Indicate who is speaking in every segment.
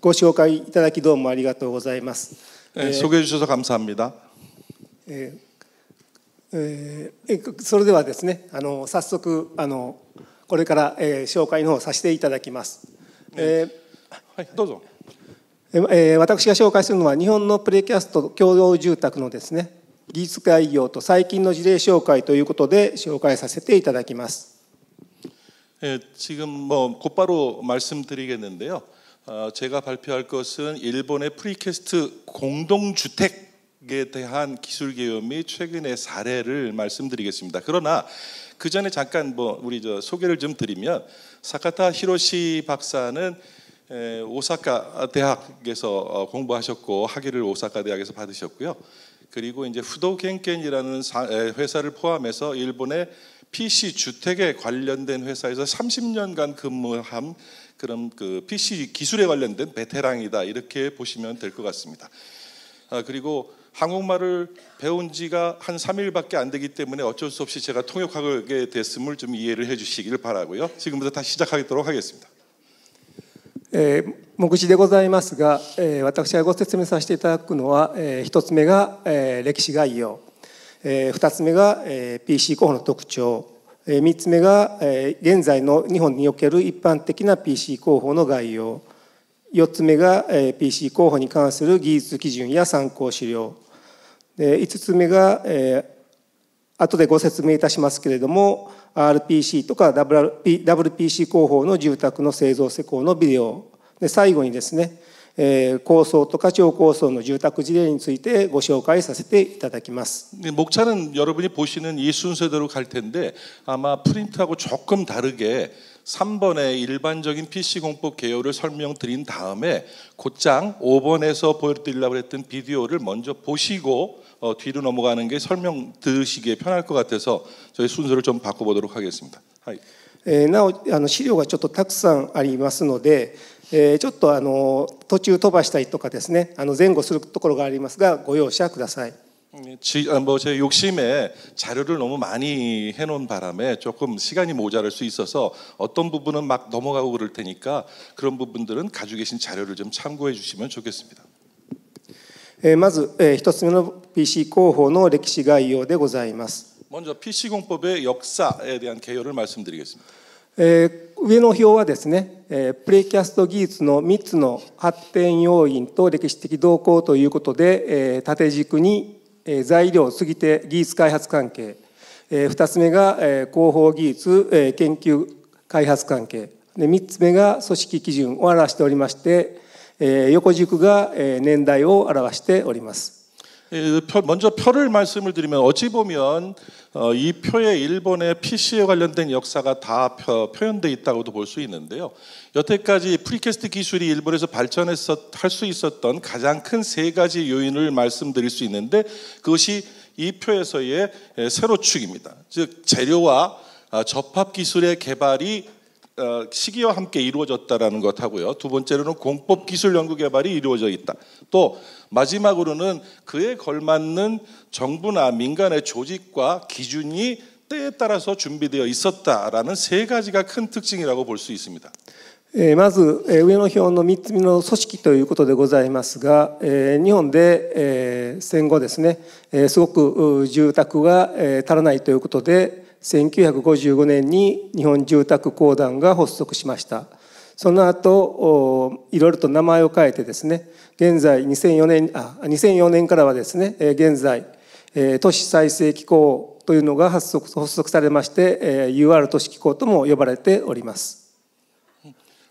Speaker 1: ご紹介いただきどうもありがとうございます。
Speaker 2: 소개해 주셔서 감사합니다.
Speaker 1: それではですね、早速これから紹介の方をさせていただきます。
Speaker 2: はい、どうぞ。
Speaker 1: 私が紹介するのは日本のプレキャスト共同住宅のですね、技術概要と最近の事例紹介ということで紹介させていただきます。
Speaker 2: 지금 곧바로 말씀드리겠는데요. 제가 발표할 것은 일본의 프리캐스트 공동주택에 대한 기술 개요 및 최근의 사례를 말씀드리겠습니다. 그러나 그 전에 잠깐 우리 소개를 좀 드리면 사카타 히로시 박사는 오사카 대학에서 공부하셨고 학위를 오사카 대학에서 받으셨고요. 그리고 이제 후도겐켄이라는 회사를 포함해서 일본의 PC 주택에 관련된 회사에서 30년간 근무한 그런 그 PC 기술에 관련된 베테랑이다 이렇게 보시면 될 것 같습니다. 그리고 한국말을 배운 지가 한 3일밖에 안 되기 때문에 어쩔 수 없이 제가 통역하게 됐음을 좀 이해를 해주시기를 바라고요. 지금부터 다시 시작하도록 하겠습니다.
Speaker 1: 目次でございますが、私がご説明させていただくのは、1つ目が、歴史概要、2つ目が、PC 候補の特徴、3つ目が、現在の日本における一般的な PC 候補の概要、4つ目が、PC 候補に関する技術基準や参考資料、5つ目が、後でご説明いたしますけれども RPC とか WPC 工法の住宅の製造施工のビデオで、最後にですね、高層とか超高層の住宅事例についてご紹介させていただきます。
Speaker 2: 목차는 여러분이 보시는 이 순서대로 갈 텐데 아마 프린트하고 조금 다르게 3번의 일반적인 PC 공법 개요를 설명드린 다음에 곧장 5번에서 보여드리려고 했던 비디오를 먼저 보시고 뒤로 넘어가는 게 설명 들으시기에 편할 것 같아서 저희 순서를 좀 바꿔보도록 하겠습니다.
Speaker 1: なお資料がちょっとたくさんありますので、ちょっと途中飛ばしたりとかですね、前後するところがありますがご容赦ください。
Speaker 2: 제 욕심에 자료를 너무 많이 해놓은 바람에 조금 시간이 모자랄 수 있어서 어떤 부분은 막 넘어가고 그럴 테니까 그런 부분들은 가지고 계신 자료를 좀 참고해 주시면 좋겠습니다.
Speaker 1: まず一つ目の PC 工法の歴史概要でございます。
Speaker 2: 먼저 PC 공법의 역사에 대한 개요를 말씀드리겠습니다.
Speaker 1: 上の表はですね、プレイキャスト技術の3つの発展要因と歴史的動向ということで、縦軸に材料継ぎ手技術開発関係、2つ目が広報技術研究開発関係で、3つ目が組織基準を表しておりまして、横軸が年代を表しております。
Speaker 2: 먼저 표를 말씀을 드리면 어찌 보면 이 표에 일본의 PC에 관련된 역사가 다 표현되어 있다고도 볼 수 있는데요. 여태까지 프리캐스트 기술이 일본에서 발전해서 할 수 있었던 가장 큰 세 가지 요인을 말씀드릴 수 있는데 그것이 이 표에서의 세로축입니다. 즉 재료와 접합 기술의 개발이 시기와 함께 이루어졌다라는 것하고요. 두 번째로는 공법 기술 연구 개발이 이루어져 있다. 또 마지막으로는 그에 걸맞는 정부나 민간의 조직과 기준이 때에 따라서 준비되어 있었다라는 세 가지가 큰 특징이라고 볼 수 있습니다.
Speaker 1: まず上の表の3つ目の組織ということでございますが、日本で戦後ですね、すごく住宅が足らないということで1955年に日本住宅公団が発足しました。その後いろいろと名前を変えてですね、現在2004年からはですね、現在都市再生機構というのが発足されまして UR 都市機構とも呼ばれております。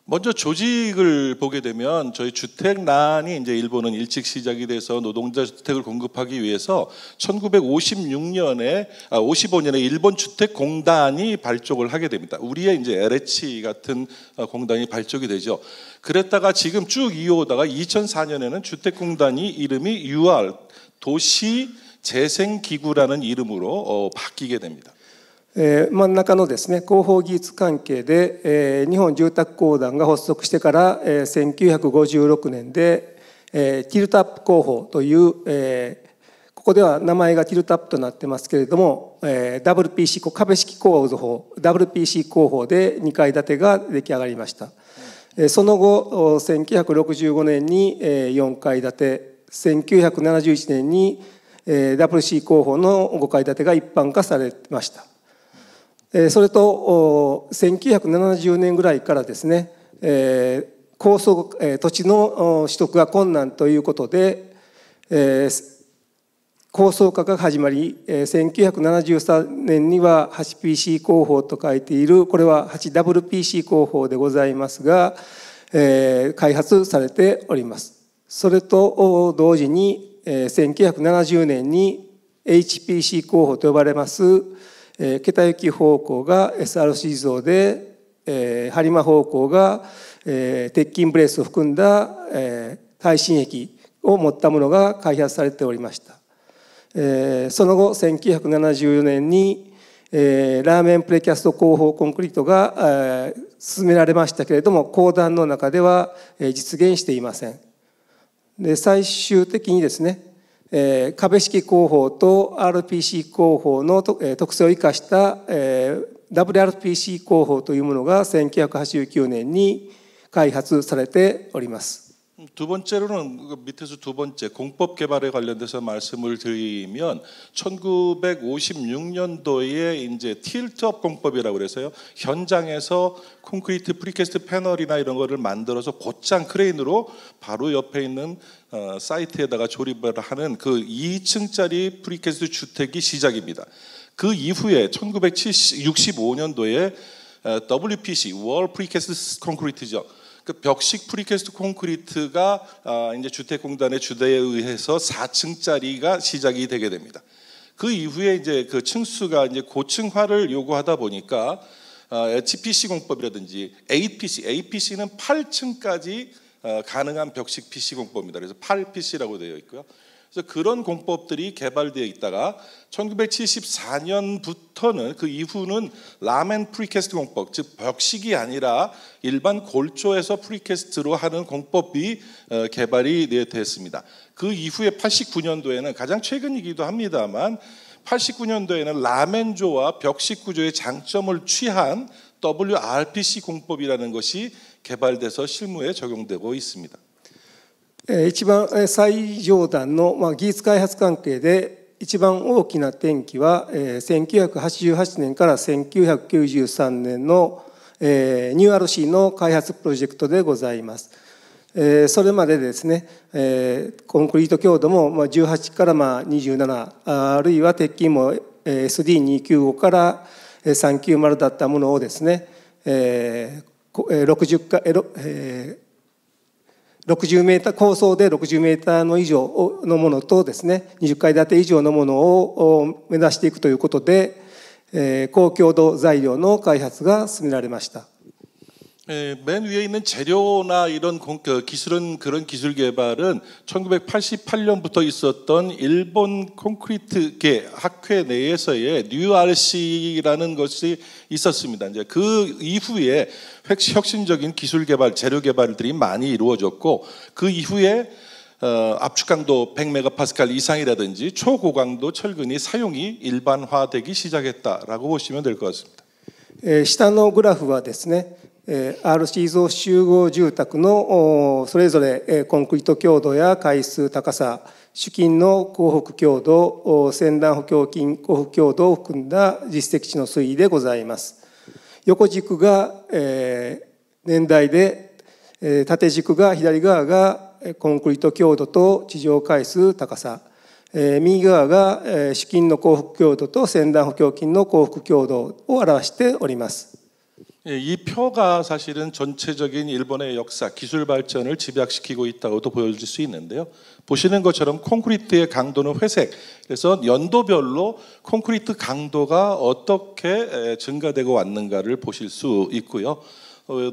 Speaker 2: 먼저 조직을 보게 되면 저희 주택난이 이제 일본은 일찍 시작이 돼서 노동자 주택을 공급하기 위해서 1956년에 55년에 일본 주택공단이 발족을 하게 됩니다. 우리의 이제 LH 같은 공단이 발족이 되죠. 그랬다가 지금 쭉 이어오다가 2004년에는 주택공단이 이름이 UR 도시 재생기구라는 이름으로 바뀌게 됩니다.
Speaker 1: 真ん中のですね、広報技術関係で日本住宅公団が発足してから1956年でティルトアップ工法というここでは名前がティルトアップとなってますけれども、WPC 株式構造法 WPC 工法で2階建てが出来上がりました。その後1965年に4階建て、1971年にWC 工法の5階建てが一般化されました。それと1970年ぐらいからですね、高層土地の取得が困難ということで、高層化が始まり、1973年には 8PC 工法と書いている、これは 8WPC 工法でございますが、開発されております。それと同時に1970年に HPC 工法と呼ばれます桁行き方向が SRC 像で、播磨方向が鉄筋ブレースを含んだ耐震壁を持ったものが開発されておりました。その後1974年にラーメンプレキャスト工法コンクリートが進められましたけれども、公団の中では実現していません。で最終的にですね、壁式工法と RPC 工法の特性を生かした WRPC 工法というものが1989年に開発されております。
Speaker 2: 두 번째로는 밑에서 두 번째 공법 개발에 관련돼서 말씀을 드리면 1956년도에 이제 틸트업 공법이라고 그래서요. 현장에서 콘크리트 프리캐스트 패널이나 이런 거를 만들어서 곧장 크레인으로 바로 옆에 있는 사이트에다가 조립을 하는 그 2층짜리 프리캐스트 주택이 시작입니다. 그 이후에 1965년도에 WPC 월 프리캐스트 콘크리트죠. 그 벽식 프리캐스트 콘크리트가 이제 주택공단의 주대에 의해서 4층짜리가 시작이 되게 됩니다. 그 이후에 이제 그 층수가 이제 고층화를 요구하다 보니까 HPC 공법이라든지 APC는 8층까지 가능한 벽식 PC 공법입니다. 그래서 8PC라고 되어 있고요. 그래서 그런 공법들이 개발되어 있다가 1974년부터는 그 이후는 라멘 프리캐스트 공법, 즉 벽식이 아니라 일반 골조에서 프리캐스트로 하는 공법이 개발이 됐습니다. 그 이후에 89년도에는 가장 최근이기도 합니다만 89년도에는 라멘조와 벽식 구조의 장점을 취한 WRPC 공법이라는 것이 개발돼서 실무에 적용되고 있습니다.
Speaker 1: 一番最上段の技術開発関係で一番大きな転機は1988年から1993年のニュー RC の開発プロジェクトでございます。それまでですね、コンクリート強度も18から27、あるいは鉄筋も SD295 から390だったものをですね、60メーター高層で60メーターの以上のものとですね、20階建て以上のものを目指していくということで、高強度材料の開発が進められました。
Speaker 2: 맨 위에 있는 재료나 이런 기술은 그런 기술 개발은 1988년부터 있었던 일본 콘크리트계 학회 내에서의 뉴 RC라는 것이 있었습니다. 이제 그 이후에 혁신적인 기술 개발, 재료 개발들이 많이 이루어졌고 그 이후에 압축 강도 100메가파스칼 이상이라든지 초고강도 철근이 사용이 일반화되기 시작했다라고 보시면 될 것 같습니다.
Speaker 1: 下のグラフはですね、RC 像集合住宅のそれぞれコンクリート強度や階数、高さ、主筋の降伏強度、先端補強筋降伏強度を含んだ実績値の推移でございます。横軸が年代で、縦軸が左側がコンクリート強度と地上階数、高さ、右側が主筋の降伏強度と先端補強筋の降伏強度を表しております。
Speaker 2: 이 표가 사실은 전체적인 일본의 역사, 기술 발전을 집약시키고 있다고도 보여줄 수 있는데요. 보시는 것처럼 콘크리트의 강도는 회색. 그래서 연도별로 콘크리트 강도가 어떻게 증가되고 왔는가를 보실 수 있고요.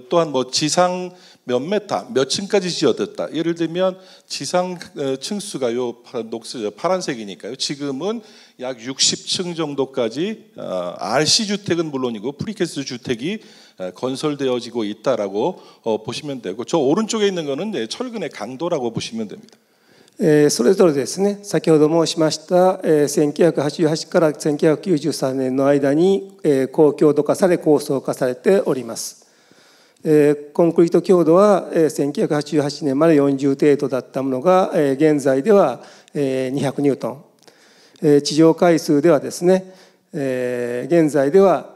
Speaker 2: 또한 뭐 지상 몇 메타, 몇 층까지 지어졌다. 예를 들면 지상 층수가 요 파란색이니까요. 지금은 약 60층 정도까지 RC 주택은 물론이고 프리캐스트 주택이 건설되어지고 있다라고 보시면 되고 저 오른쪽에 있는 거는 철근의 강도라고 보시면 됩니다.
Speaker 1: それぞれですね、先ほど申しました1988から1993年の間に高強度化され構想化されております。コンクリート強度は1988年まで40程度だったものが現在では200ニュートン、地上階数ではですね、現在では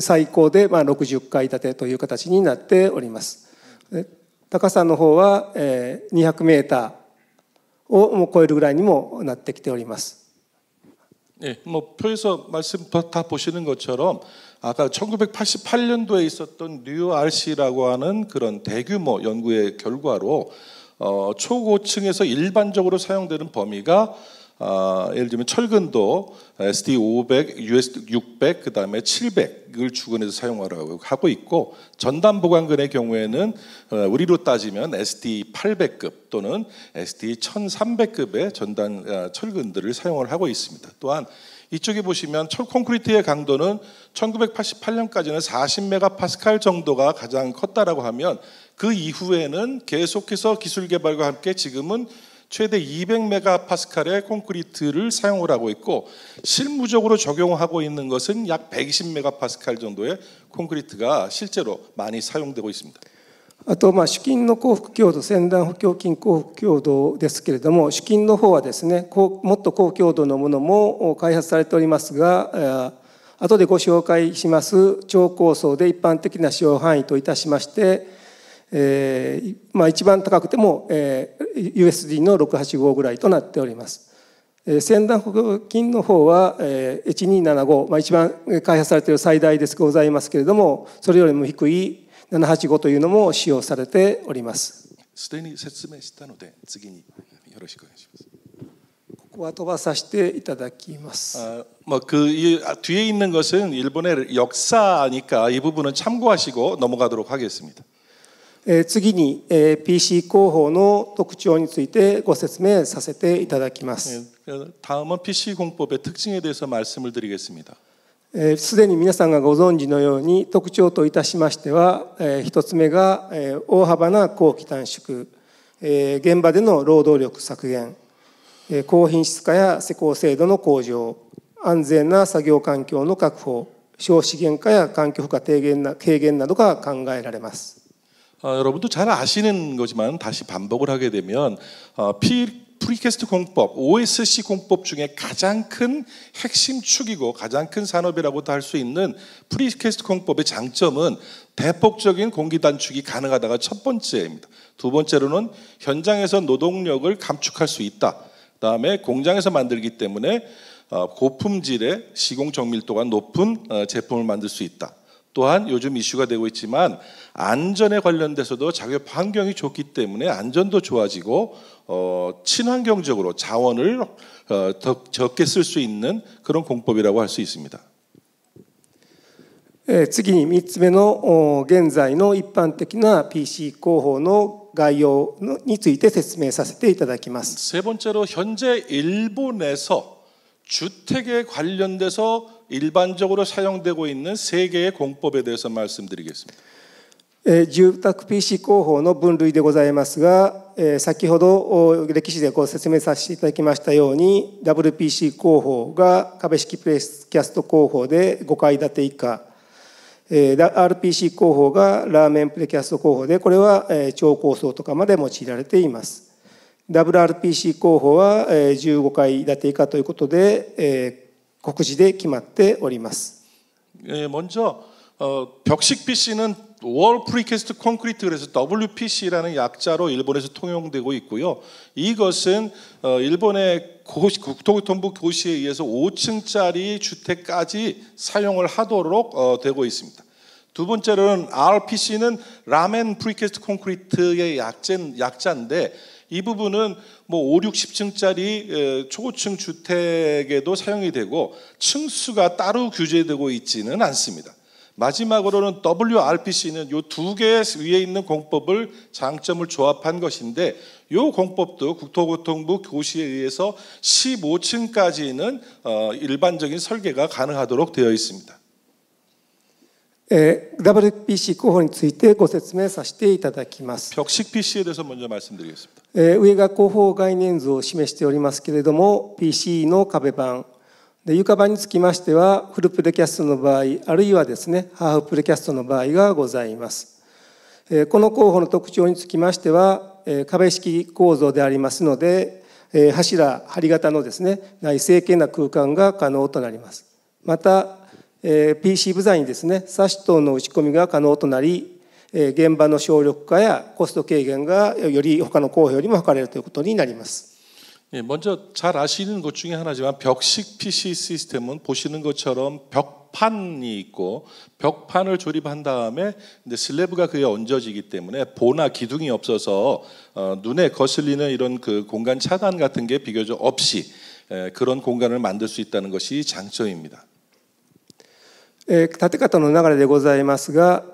Speaker 1: 最高で60階建てという形になっております。高さの方は200メーターを超えるぐらいにもなってきております。
Speaker 2: 뭐 표에서 말씀 다 보시는 것처럼 아까 1988년도에 있었던 뉴RC라고 하는 그런 대규모 연구의 결과로 초고층에서 일반적으로 사용되는 범위가 예를 들면 철근도 SD 500, US 600, 그 다음에 700을 주근해서 사용하라고 하고 있고, 전담 보관근의 경우에는 우리로 따지면 SD 800급 또는 SD 1300급의 전단 철근들을 사용을 하고 있습니다. 또한 이쪽에 보시면 철 콘크리트의 강도는 1988년까지는 40메가파스칼 정도가 가장 컸다라고 하면 그 이후에는 계속해서 기술 개발과 함께 지금은 최대 200메가파스칼의 콘크리트를 사용을 하고 있고, 실무적으로 적용하고 있는 것은 약 120메가파스칼 정도의 콘크리트가 실제로 많이 사용되고 있습니다.
Speaker 1: あと主筋の降伏強度、先端補強筋降伏強度ですけれども、主筋の方はですね、もっと高強度のものも開発されておりますが、後でご紹介します超高層で一般的な使用範囲といたしまして、一番高くてもUSD の685ぐらいとなっております。先端補強筋の方は1275、一番開発されている最大ですございますけれども、それよりも低い785というのも使用されております。
Speaker 2: すでに説明したので次によろしくお願いします。
Speaker 1: ここは飛ばさせていただきます。
Speaker 2: 뒤에 있는 것은 일본의 역사니까 이 부분은 참고하시고 넘어가도록 하겠습니다.
Speaker 1: 次に PC 工法の特徴についてご説明させていただきます。
Speaker 2: 다음은 PC 공법의 특징에 대해서 말씀을 드리겠습니다.
Speaker 1: すでに皆さんがご存知のように特徴といたしましては、一つ目が大幅な工期短縮、現場での労働力削減、高品質化や施工精度の向上、安全な作業環境の確保、省資源化や環境負荷軽減などが考えられます。
Speaker 2: 여러분도 잘 아시는 거지만 다시 반복을 하게 되면 프리캐스트 공법, OSC 공법 중에 가장 큰 핵심 축이고 가장 큰 산업이라고도 할 수 있는 프리캐스트 공법의 장점은 대폭적인 공기 단축이 가능하다가 첫 번째입니다. 두 번째로는 현장에서 노동력을 감축할 수 있다. 그다음에 공장에서 만들기 때문에 고품질의 시공 정밀도가 높은 제품을 만들 수 있다. 또한 요즘 이슈가 되고 있지만 안전에 관련돼서도 작업 환경이 좋기 때문에 안전도 좋아지고 친환경적으로 자원을 더 적게 쓸 수 있는 그런 공법이라고 할 수 있습니다.
Speaker 1: 次に3つ目の現在の一般的な PC 工法の概要について説明させていただきます。
Speaker 2: 세 번째로 현재 일본에서 주택에 관련돼서 일반적으로 사용되고 있는 세 개의 공법에 대해서 말씀드리겠습니다.
Speaker 1: 住宅 PC 工法の分類でございますが、先ほど歴史でご説明させていただきましたように WPC 工法が壁式プレスキャスト工法で5階建て以下、RPC 工法がラーメンプレキャスト工法でこれは超高層とかまで用いられています。 WRPC 工法は15階建て以下ということで告示で決まっております。
Speaker 2: 먼저 벽식 PC는 월 프리캐스트 콘크리트, 그래서 WPC라는 약자로 일본에서 통용되고 있고요. 이것은 일본의 국토교통부 고시에 의해서 5층짜리 주택까지 사용을 하도록 되고 있습니다. 두 번째로는 RPC는 라멘 프리캐스트 콘크리트의 약자인데 이 부분은 뭐 5, 60층짜리 초고층 주택에도 사용이 되고 층수가 따로 규제되고 있지는 않습니다. 마지막으로는 WRPC는 이 두 개 위에 있는 공법을 장점을 조합한 것인데 이 공법도 국토교통부 고시에 의해서 15층까지는 일반적인 설계가 가능하도록 되어 있습니다.
Speaker 1: WPC 候補についてご説明させていただきます。
Speaker 2: 벽식 PC에 대해서 먼저 말씀드리겠습니다.
Speaker 1: 上が候補概念図を示しておりますけれども、 PC の壁板で、床板につきましてはフルプレキャストの場合、あるいはですねハーフプレキャストの場合がございます。この候補の特徴につきましては、壁式構造でありますので、柱梁型のですね内成形な空間が可能となります。またPC 部材にですねサッシ等の打ち込みが可能となり、現場の省力化やコスト軽減がより他の候補よりも図れるということになります。
Speaker 2: 먼저 잘 아시는 것 중에 하나지만 벽식 PC 시스템은 보시는 것처럼 벽판이 있고 벽판을 조립한 다음에 슬래브가 그에 얹어지기 때문에 보나 기둥이 없어서 눈에 거슬리는 이런 그 공간 차단 같은 게 비교적 없이 그런 공간을 만들 수 있다는 것이 장점입니다.
Speaker 1: 建て方の流れでございますが、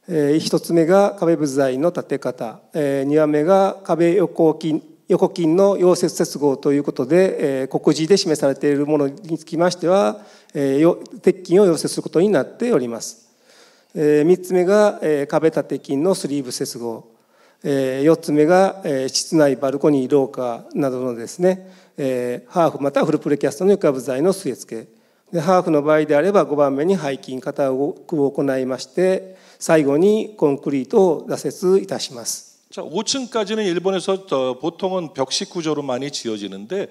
Speaker 1: 1つ目が壁部材の建て方、2番目が壁横筋の溶接接合ということで、告示で示されているものにつきましては鉄筋を溶接することになっております。3つ目が壁立筋のスリーブ接合、4つ目が室内バルコニー廊下などのですねハーフまたはフルプレキャストの床部材の据え付けで、ハーフの場合であれば5番目に背筋型を行いまして、最後にコンクリートを挫折いたします。
Speaker 2: 자, 5층까지는 일본에서 보통은 벽식 구조로 많이 지어지는데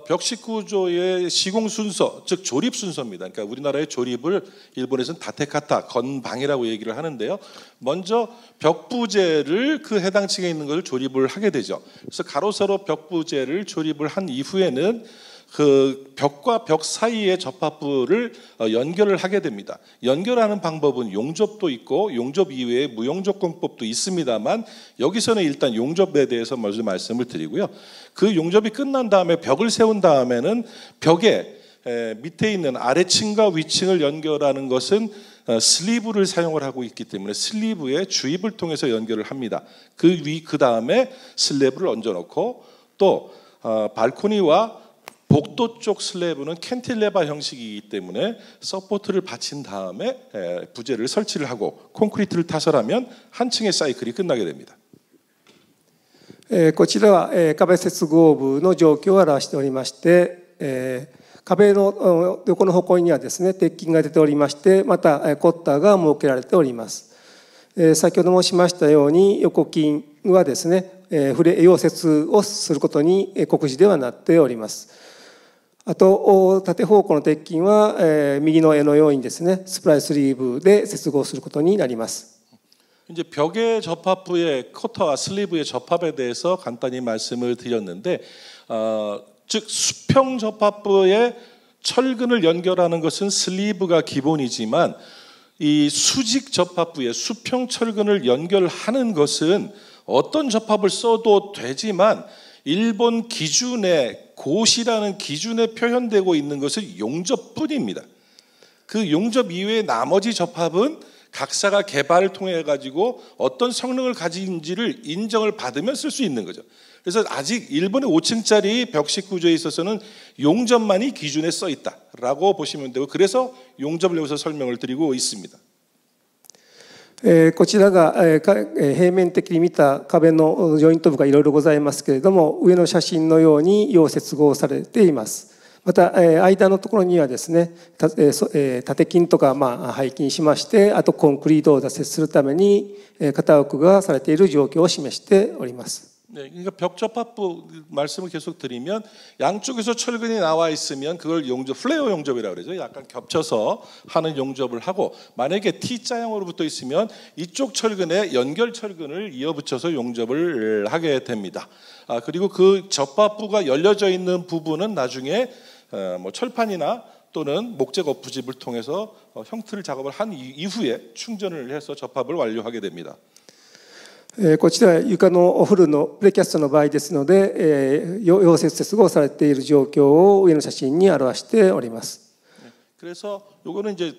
Speaker 2: 벽식 구조의 시공 순서, 즉 조립 순서입니다. 그러니까 우리나라의 조립을 일본에서는 다테카타, 건방이라고 얘기를 하는데요. 먼저 벽부재를 그 해당 층에 있는 것을 조립을 하게 되죠. 그래서 가로세로 벽부재를 조립을 한 이후에는 그 벽과 벽 사이의 접합부를 연결을 하게 됩니다. 연결하는 방법은 용접도 있고 용접 이외에 무용접 공법도 있습니다만 여기서는 일단 용접에 대해서 먼저 말씀을 드리고요. 그 용접이 끝난 다음에 벽을 세운 다음에는 벽에 밑에 있는 아래층과 위층을 연결하는 것은 슬리브를 사용을 하고 있기 때문에 슬리브의 주입을 통해서 연결을 합니다. 그 다음에 슬래브를 얹어놓고 또 발코니와 복도 쪽 슬래브는 캔틸레바 형식이기 때문에 서포트를 받친 다음에 부재를 설치를 하고 콘크리트를 타설하면 한 층의 사이클이 끝나게 됩니다.
Speaker 1: こちらは壁接合部の状況を表しておりまして、壁の横の方向にはですね鉄筋が出ておりまして、またコッターが設けられております。先ほど申しましたように横筋はですね溶接をすることに告示ではなっております。 あと縦方向の鉄筋は右の絵のようにですねスプライスリーブで接合することになります。
Speaker 2: 이제 벽의 접합부의 커터와 슬리브의 접합에 대해서 간단히 말씀을 드렸는데, 즉 수평 접합부에 철근을 연결하는 것은 슬리브가 기본이지만 이 수직 접합부에 수평 철근을 연결하는 것은 어떤 접합을 써도 되지만 일본 기준의 고시라는 기준에 표현되고 있는 것은 용접뿐입니다. 그 용접 이외의 나머지 접합은 각사가 개발을 통해 가지고 어떤 성능을 가진지를 인정을 받으면 쓸 수 있는 거죠. 그래서 아직 일본의 5층짜리 벽식 구조에 있어서는 용접만이 기준에 써 있다라고 보시면 되고, 그래서 용접을 여기서 설명을 드리고 있습니다.
Speaker 1: こちらが平面的に見た壁のジョイント部がいろいろございますけれども、上の写真のように溶接合されています。また間のところにはですね縦筋とか背筋しまして、あとコンクリートを挫折するために型置きがされている状況を示しております。
Speaker 2: 네, 그러니까 벽 접합부 말씀을 계속 드리면 양쪽에서 철근이 나와 있으면 그걸 용접, 플레어 용접이라고 그러죠. 약간 겹쳐서 하는 용접을 하고, 만약에 T자형으로 붙어 있으면 이쪽 철근에 연결 철근을 이어붙여서 용접을 하게 됩니다. 그리고 그 접합부가 열려져 있는 부분은 나중에 뭐 철판이나 또는 목재거 부집을 통해서 형틀 작업을 한 이후에 충전을 해서 접합을 완료하게 됩니다.
Speaker 1: こちらは床のフルのプレキャストの場合ですので、溶接接合されている状況を上の写真に表しております。
Speaker 2: 그래서 요거는 이제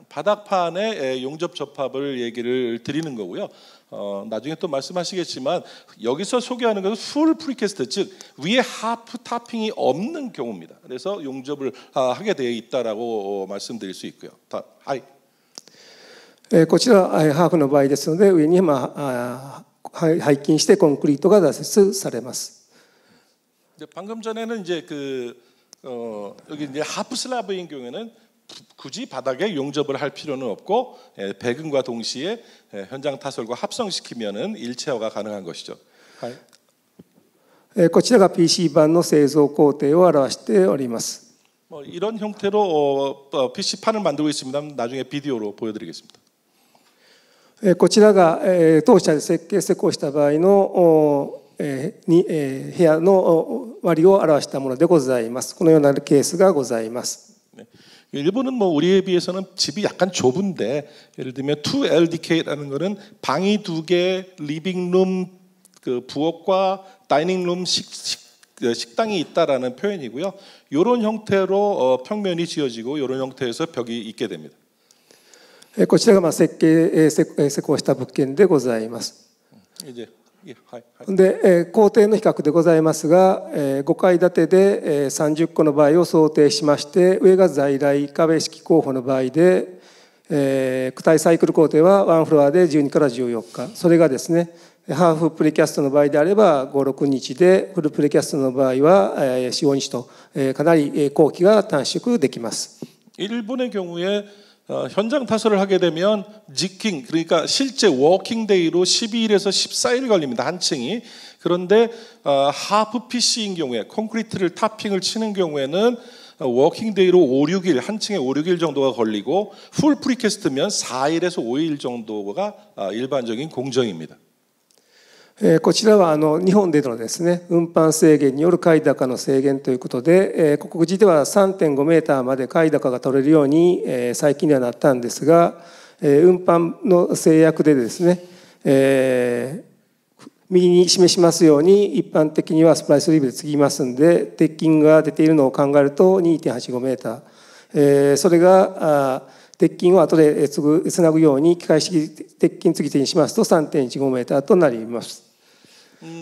Speaker 2: 바닥판의 용접 접합을 얘기를 드리는 거고요. 나중에 또 말씀하시겠지만 여기서 소개하는 것은 풀 프리캐스트, 즉 위에 하프 타핑이 없는 경우입니다. 그래서 용접을 하게 되어 있다라고 말씀드릴 수 있고요. 하이.
Speaker 1: こちらはハーフの場合ですので、上に背筋してコンクリートが挫折されます。
Speaker 2: 방금 전에는 이제 여기 이제 하프 슬라브인 경우에는 굳이 바닥에 용접을 할 필요는 없고 배근과 동시에 현장 타설과 합성시키면은 일체화가 가능한 것이죠.
Speaker 1: こちらが PC 版の製造工程を表しております。
Speaker 2: 이런 형태로 PC판을 만들고 있습니다. 나중에 비디오로 보여드리겠습니다.
Speaker 1: こちらが当社で設計施工した場合の部屋の割りを表したものでございます。このようなケースがございます。
Speaker 2: 일본은 뭐 우리에 비해서는 집이 약간 좁은데 예를 들면 2LDK라는 거는 방이 2개, 리빙룸, 부엌과 다이닝룸, 식당이 있다라는 표현이고요. 이런 형태로 평면이 지어지고 이런 형태에서 벽이 있게 됩니다.
Speaker 1: こちらが施工した物件でございます。で、工程の比較でございますが、5階建てで30個の場合を想定しまして、上が在来壁式工法の場合で、躯体サイクル工程は1フロアで12から14日、それがですね、ハーフプレキャストの場合であれば5、6日で、フルプレキャストの場合は4、5日とかなり工期が短縮できます。
Speaker 2: 일본의 경우에 현장 타설을 하게 되면 지킹 그러니까 실제 워킹데이로 12일에서 14일 걸립니다. 한 층이. 그런데 하프 PC인 경우에 콘크리트를 타핑을 치는 경우에는 워킹데이로 5, 6일 한 층에 5, 6일 정도가 걸리고 풀 프리캐스트면 4일에서 5일 정도가 일반적인 공정입니다.
Speaker 1: こちらは日本でのですね、運搬制限による階高の制限ということで、国自では 3.5 メーターまで階高が取れるように最近ではなったんですが、運搬の制約でですね、右に示しますように一般的にはスプライスリーブで継ぎますんで、鉄筋が出ているのを考えると 2.85 メーター、それが鉄筋を後でつなぐように機械式鉄筋継ぎ手にしますと 3.15 メーターとなります。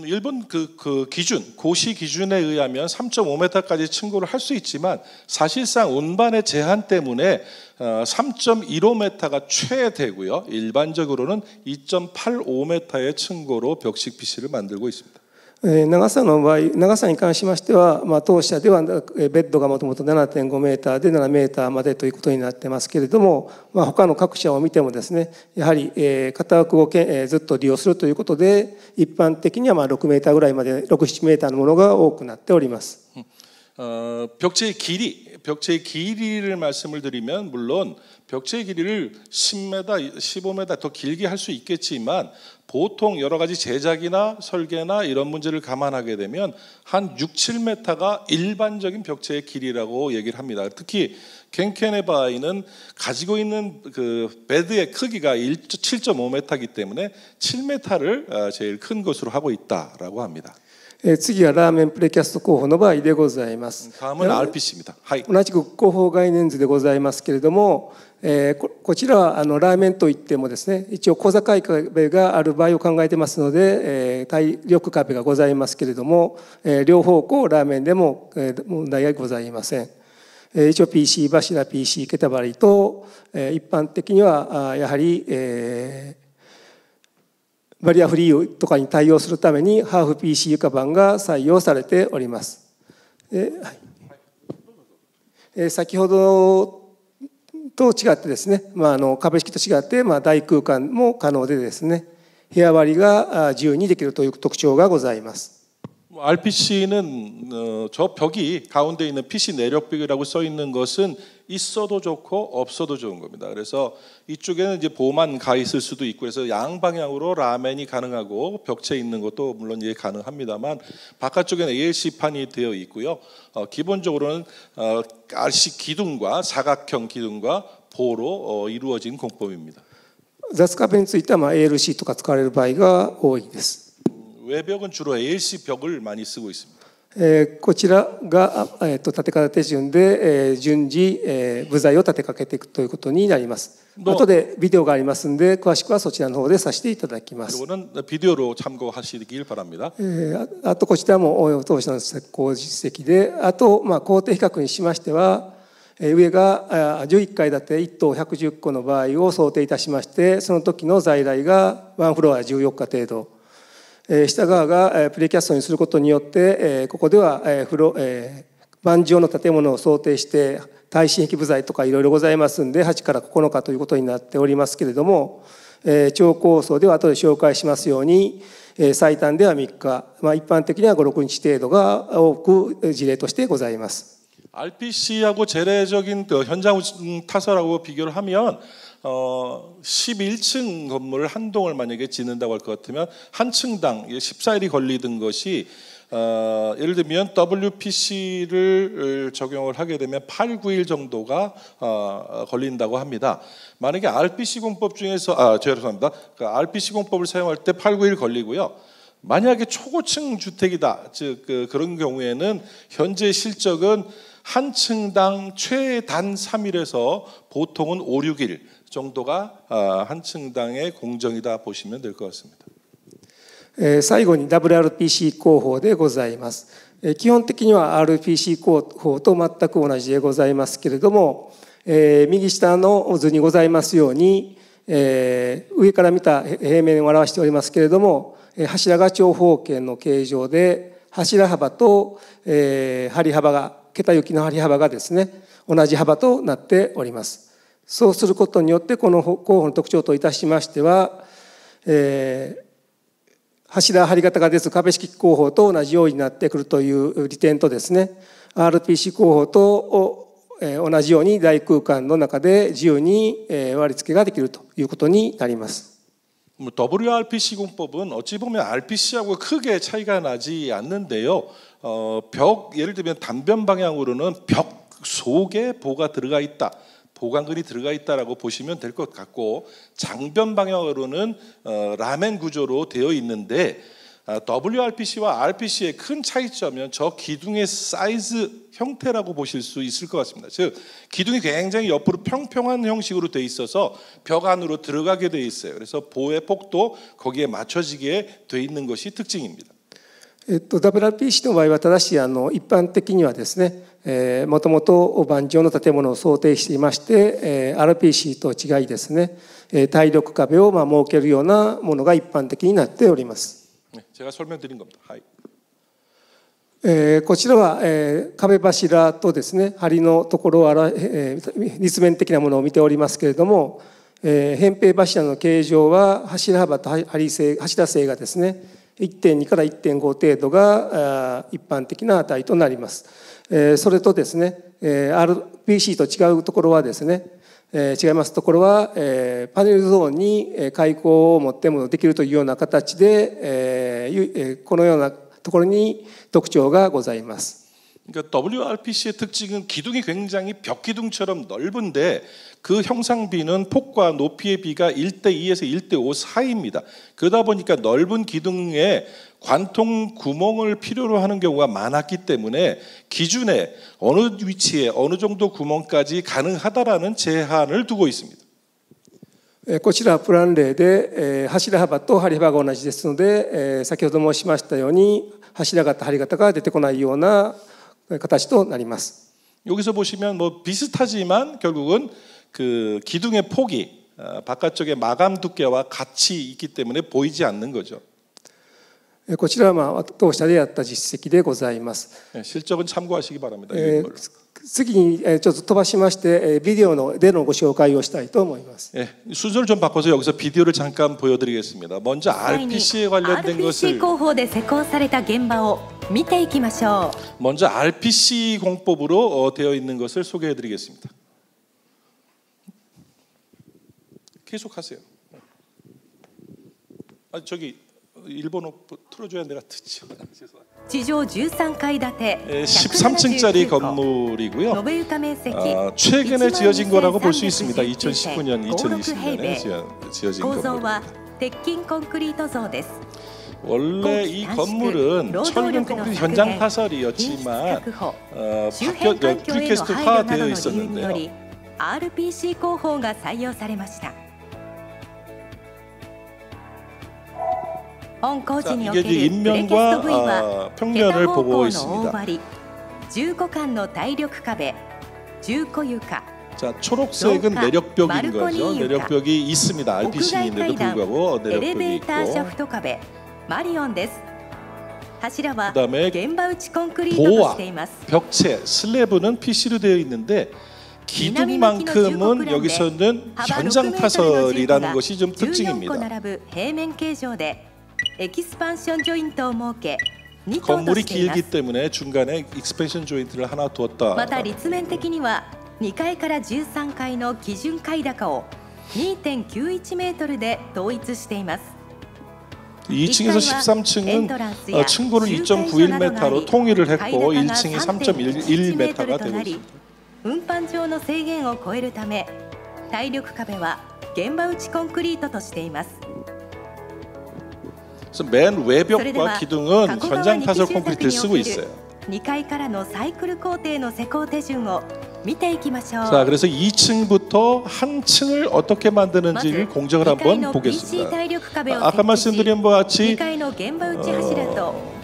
Speaker 2: 일본 그 기준, 고시 기준에 의하면 3.5m까지 층고를 할 수 있지만 사실상 운반의 제한 때문에 3.15m가 최대고요. 일반적으로는 2.85m의 층고로 벽식 PC를 만들고 있습니다.
Speaker 1: 長さの場合、長さに関しましては、当社ではベッドがもともと 7.5 メーターで7メーターまでということになってますけれども、他の各社を見てもですね、やはり型枠をずっと利用するということで、一般的には6メーターぐらいまで、6、7メーターのものが多くなっております。
Speaker 2: 벽체의 길이를 말씀을 드리면 물론 벽체의 길이를 10m, 15m 더 길게 할 수 있겠지만 보통 여러 가지 제작이나 설계나 이런 문제를 감안하게 되면 한 6, 7m가 일반적인 벽체의 길이라고 얘기를 합니다. 특히 겐켄의 바이는 가지고 있는 그 베드의 크기가 7.5m이기 때문에 7m를 제일 큰 것으로 하고 있다라고 합니다.
Speaker 1: 次はラーメンプレキャスト工法の場合でございます。
Speaker 2: 다음은 RPC입니다.
Speaker 1: 同じく工法概念図でございますけれども、こちらはラーメンといってもですね、一応小高い壁がある場合を考えてますので、耐力壁がございますけれども、両方向ラーメンでも問題はございません。一応 PC 柱、PC 桁張りと、一般的にはやはりバリアフリーとかに対応するためにハーフ PC 床板が採用されております。先ほどと違ってですね、壁式と違って大空間も可能でですね、部屋割りが自由にできるという特徴がございます。
Speaker 2: RPC는 저 벽이 가운데 있는 PC 내력벽이라고 써 있는 것은 있어도 좋고 없어도 좋은 겁니다. 그래서 이쪽에는 이제 보만 가 있을 수도 있고 그래서 양방향으로 라멘이 가능하고 벽체 있는 것도 물론 이해 가능합니다만 바깥쪽에는 ALC판이 되어 있고요. 기본적으로는 RC 기둥과 사각형 기둥과 보로 이루어진 공법입니다.
Speaker 1: 雑壁についてはALC とか使われる場合が多いです。
Speaker 2: 외벽은 주로 ALC 벽을 많이 쓰고 있습니다.
Speaker 1: こちらが立て方手順で順次部材を立てかけていくということになります。後でビデオがありますので詳しくはそちらの方でさせていただきます。
Speaker 2: 이거는 비디오로 참고하시길 바랍니다.
Speaker 1: あとこちらも当社の施工実績で、あと工程比較にしましては上が11階建て1棟110戸の場合を想定いたしまして、その時の在来が1フロア14日程度、下側がプレキャストにすることによって、ここでは盤上の建物を想定して耐震壁部材とかいろいろございますんで、8から9日ということになっておりますけれども、超高層では後で紹介しますように、最短では3日、一般的には5、6日程度が多く事例としてございます。
Speaker 2: RPC하고 재래적인 현장 타설하고 비교를 하면 11층 건물을 한 동을 만약에 짓는다고 할 것 같으면 한 층당 14일이 걸리던 것이 예를 들면 WPC를 적용을 하게 되면 8, 9일 정도가 걸린다고 합니다. 만약에 RPC 공법 중에서 죄송합니다. 그러니까 RPC 공법을 사용할 때 8, 9일 걸리고요. 만약에 초고층 주택이다, 즉 그런 경우에는 현재 실적은 한 층당 최단 3일에서 보통은 5, 6일 정도가 한 층당의 공정이다 보시면 될 것 같습니다.
Speaker 1: 最後に WRPC 工法でございます。基本的には RPC 工法と全く同じでございますけれども、右下の図にございますように、上から見た平面を表しておりますけれども、柱が長方形の形状で、柱幅と梁幅が、桁行きの梁幅がですね、同じ幅となっております。そうすることによってこの工法の特徴といたしましては、柱張り型がです壁式工法と同じようになってくるという利点とですね、 RPC 工法と同じように大空間の中で自由に割り付けができるということになります。
Speaker 2: WRPC 공법은 어찌 보면 RPC하고 크게 차이가 나지 않는데요. 예를 들면 단변 방향으로는 벽 속에 보가 들어가 있다, 보강근이 들어가 있다라고 보시면 될 것 같고, 장변 방향으로는 라멘 구조로 되어 있는데, WRPC와 RPC의 큰 차이점은 저 기둥의 사이즈 형태라고 보실 수 있을 것 같습니다. 즉 기둥이 굉장히 옆으로 평평한 형식으로 되어 있어서 벽 안으로 들어가게 되어 있어요. 그래서 보의 폭도 거기에 맞춰지게 되어 있는 것이 특징입니다.
Speaker 1: WRPC の場合は正しい一般的にはですね、もともと盤上の建物を想定していまして、RPC と違いですね、耐力壁を設けるようなものが一般的になっております。
Speaker 2: 제가 설명드린 겁니다.
Speaker 1: こちらは壁柱とですね、梁のところを立面的なものを見ておりますけれども、扁平柱の形状は柱幅と柱性がですね、1.2 から 1.5 程度が一般的な値となります。それとですね、RPC と違うところはですね、違いますところはパネルゾーンに開口を持ってもできるというような形で、このようなところに特徴がございます。
Speaker 2: 그러니까 WRPC의 특징은 기둥이 굉장히 벽기둥처럼 넓은데 그 형상비는 폭과 높이의 비가 1:2에서 1:5 사이입니다. 그러다 보니까 넓은 기둥에 관통 구멍을 필요로 하는 경우가 많았기 때문에 기준에 어느 위치에 어느 정도 구멍까지 가능하다라는 제한을 두고 있습니다.
Speaker 1: こちらはプラン例で柱幅と梁幅が同じですので、先ほど申しましたように柱型梁型が出てこないような形となります。
Speaker 2: 여기서 보시면 뭐 비슷하지만 결국은 그 기둥의 폭이 바깥쪽의 마감 두께와 같이 있기 때문에 보이지 않는 거죠.
Speaker 1: こちらは当社でやった実績でございます。
Speaker 2: 실적은 참고하시기 바랍니다.
Speaker 1: 次にちょっと飛ばしましてビデオでのご紹介をしたいと思います。
Speaker 2: 순서를 좀 바꿔서 여기서 비디오를 잠깐 보여드리겠습니다. 먼저 RPC에 관련된 것을
Speaker 3: RPC工法で施工された現場を見ていきましょう。
Speaker 2: 먼저 RPC 공법으로 되어 있는 것을 소개해드리겠습니다. 계속하세요. 저기 일본어 틀어줘야 내가 듣죠.
Speaker 3: 地上13階建て
Speaker 2: 13층짜리 건물이고요. 최근에 지어진 거라고 볼 수 있습니다. 2019년, 2020년에 지어진 건물. 원래 이 건물은 철근 콘크리트 현장 타설이었지만 프리캐스트화되어 있었는데요.
Speaker 3: RPC 工法が採用されました。
Speaker 2: 이게 인면과 평면을 보고 있습니다.
Speaker 3: 15間の耐力壁重固床
Speaker 2: 자, 초록색은 내력벽인 거죠.
Speaker 3: 말코니
Speaker 2: 내력벽이 있습니다. RPC인데도
Speaker 3: 屋外階段
Speaker 2: 불구하고
Speaker 3: エレベ
Speaker 2: 내력벽이
Speaker 3: ーターシャ
Speaker 2: 있고
Speaker 3: フト壁マリオンです。柱は
Speaker 2: 그다음에
Speaker 3: 現場打ちコンクリートと
Speaker 2: 보아
Speaker 3: しています。
Speaker 2: 벽체 슬래브는 PC로 되어 있는데 기둥만큼은 여기서는 현장 타설이라는 것이 좀
Speaker 3: 14個
Speaker 2: 특징입니다.
Speaker 3: 並ぶ平面形状でエキスパンションジョイントを設け2棟と
Speaker 2: 건물이
Speaker 3: していま
Speaker 2: 길기
Speaker 3: す。
Speaker 2: 때문에 중간에 익스펜션 조인트를 하나 두었다.
Speaker 3: また立面的には2階から13階の基準階高を 2.91 メートルで統一しています。
Speaker 2: 2층에서 13층은 층고를 2.91m로 통일을 했고 1층이 3.11m가 되고 있습니다.
Speaker 3: 運搬上の制限を超えるため耐力壁は現場打ちコンクリートとしています。
Speaker 2: 그래서 맨
Speaker 3: それで
Speaker 2: 외벽과
Speaker 3: は
Speaker 2: 기둥은
Speaker 3: 加古川
Speaker 2: 현장
Speaker 3: 日
Speaker 2: 타설
Speaker 3: 中
Speaker 2: 콘크리트를
Speaker 3: 宅
Speaker 2: 쓰고
Speaker 3: におけ
Speaker 2: 있어요.
Speaker 3: る2階からのサイクル工程の施工手順を見ていきましょう。
Speaker 2: 자, 그래서 2층부터 한 층을 어떻게 만드는지를 공정을 한번 보겠습니다. 아까 말씀드린 바와 같이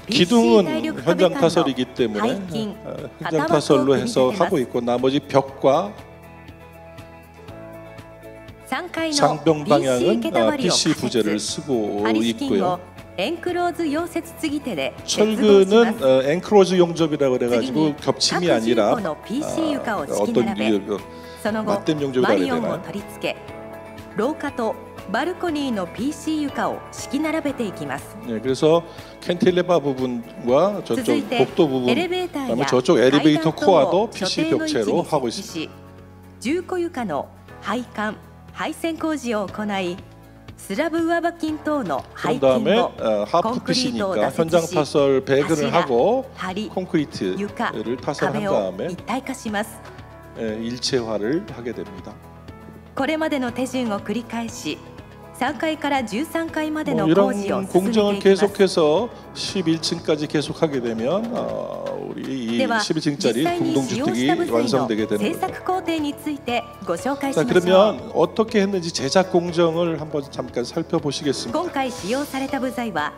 Speaker 2: 기둥은 현장 타설이기 때문에 현장 타설로 해서 하고 있고 나머지 벽과 상병 방향은 PC 부재를 쓰고 있고요. 철근은 앵크로즈 용접이라고 그래가지고 겹침이 아니라 어떤 맞댐 용접이라 해야 되나요?
Speaker 3: 廊下とバルコニーの PC 床を敷き並べていきます。
Speaker 2: 네, 그래서 캔틸레바 부분과 저쪽
Speaker 3: 続いて
Speaker 2: 복도 부분,
Speaker 3: エレベーター
Speaker 2: 그다음에
Speaker 3: や
Speaker 2: 저쪽 엘리베이터
Speaker 3: 階段等を
Speaker 2: 코어도
Speaker 3: 所
Speaker 2: PC
Speaker 3: 定の位置
Speaker 2: 벽체로
Speaker 3: に
Speaker 2: 하고
Speaker 3: 設置
Speaker 2: 있습니다.
Speaker 3: し、重固床の配管・配線工事を行い、スラブ上履き等の
Speaker 2: 그런
Speaker 3: 配筋
Speaker 2: 다음에
Speaker 3: を
Speaker 2: 하프
Speaker 3: コンクリートを
Speaker 2: PC니까
Speaker 3: 打設
Speaker 2: 현장
Speaker 3: し、
Speaker 2: 타설 배근을
Speaker 3: 柱、
Speaker 2: 하고
Speaker 3: 梁、
Speaker 2: 콘크리트를
Speaker 3: 床、
Speaker 2: 타설한
Speaker 3: 壁を
Speaker 2: 다음에
Speaker 3: 一体化します。
Speaker 2: 일체화를 하게 됩니다.
Speaker 3: これまでの手順を繰り返し、3階から13階まで
Speaker 2: 뭐
Speaker 3: の工事を
Speaker 2: 이런
Speaker 3: 進めて
Speaker 2: 공정을
Speaker 3: いきます。
Speaker 2: 계속해서 11층까지 계속하게 되면 우리 이
Speaker 3: では、実
Speaker 2: 11층짜리
Speaker 3: 際に使用した
Speaker 2: 공동주택이
Speaker 3: 部材の
Speaker 2: 완성되게
Speaker 3: 制
Speaker 2: 됩니다.
Speaker 3: 作工程についてご紹介し
Speaker 2: 자,
Speaker 3: ましょう。
Speaker 2: 그러면 어떻게 했는지 제작 공정을 한번 잠깐 살펴보시겠습니다.
Speaker 3: 今回使用された部材は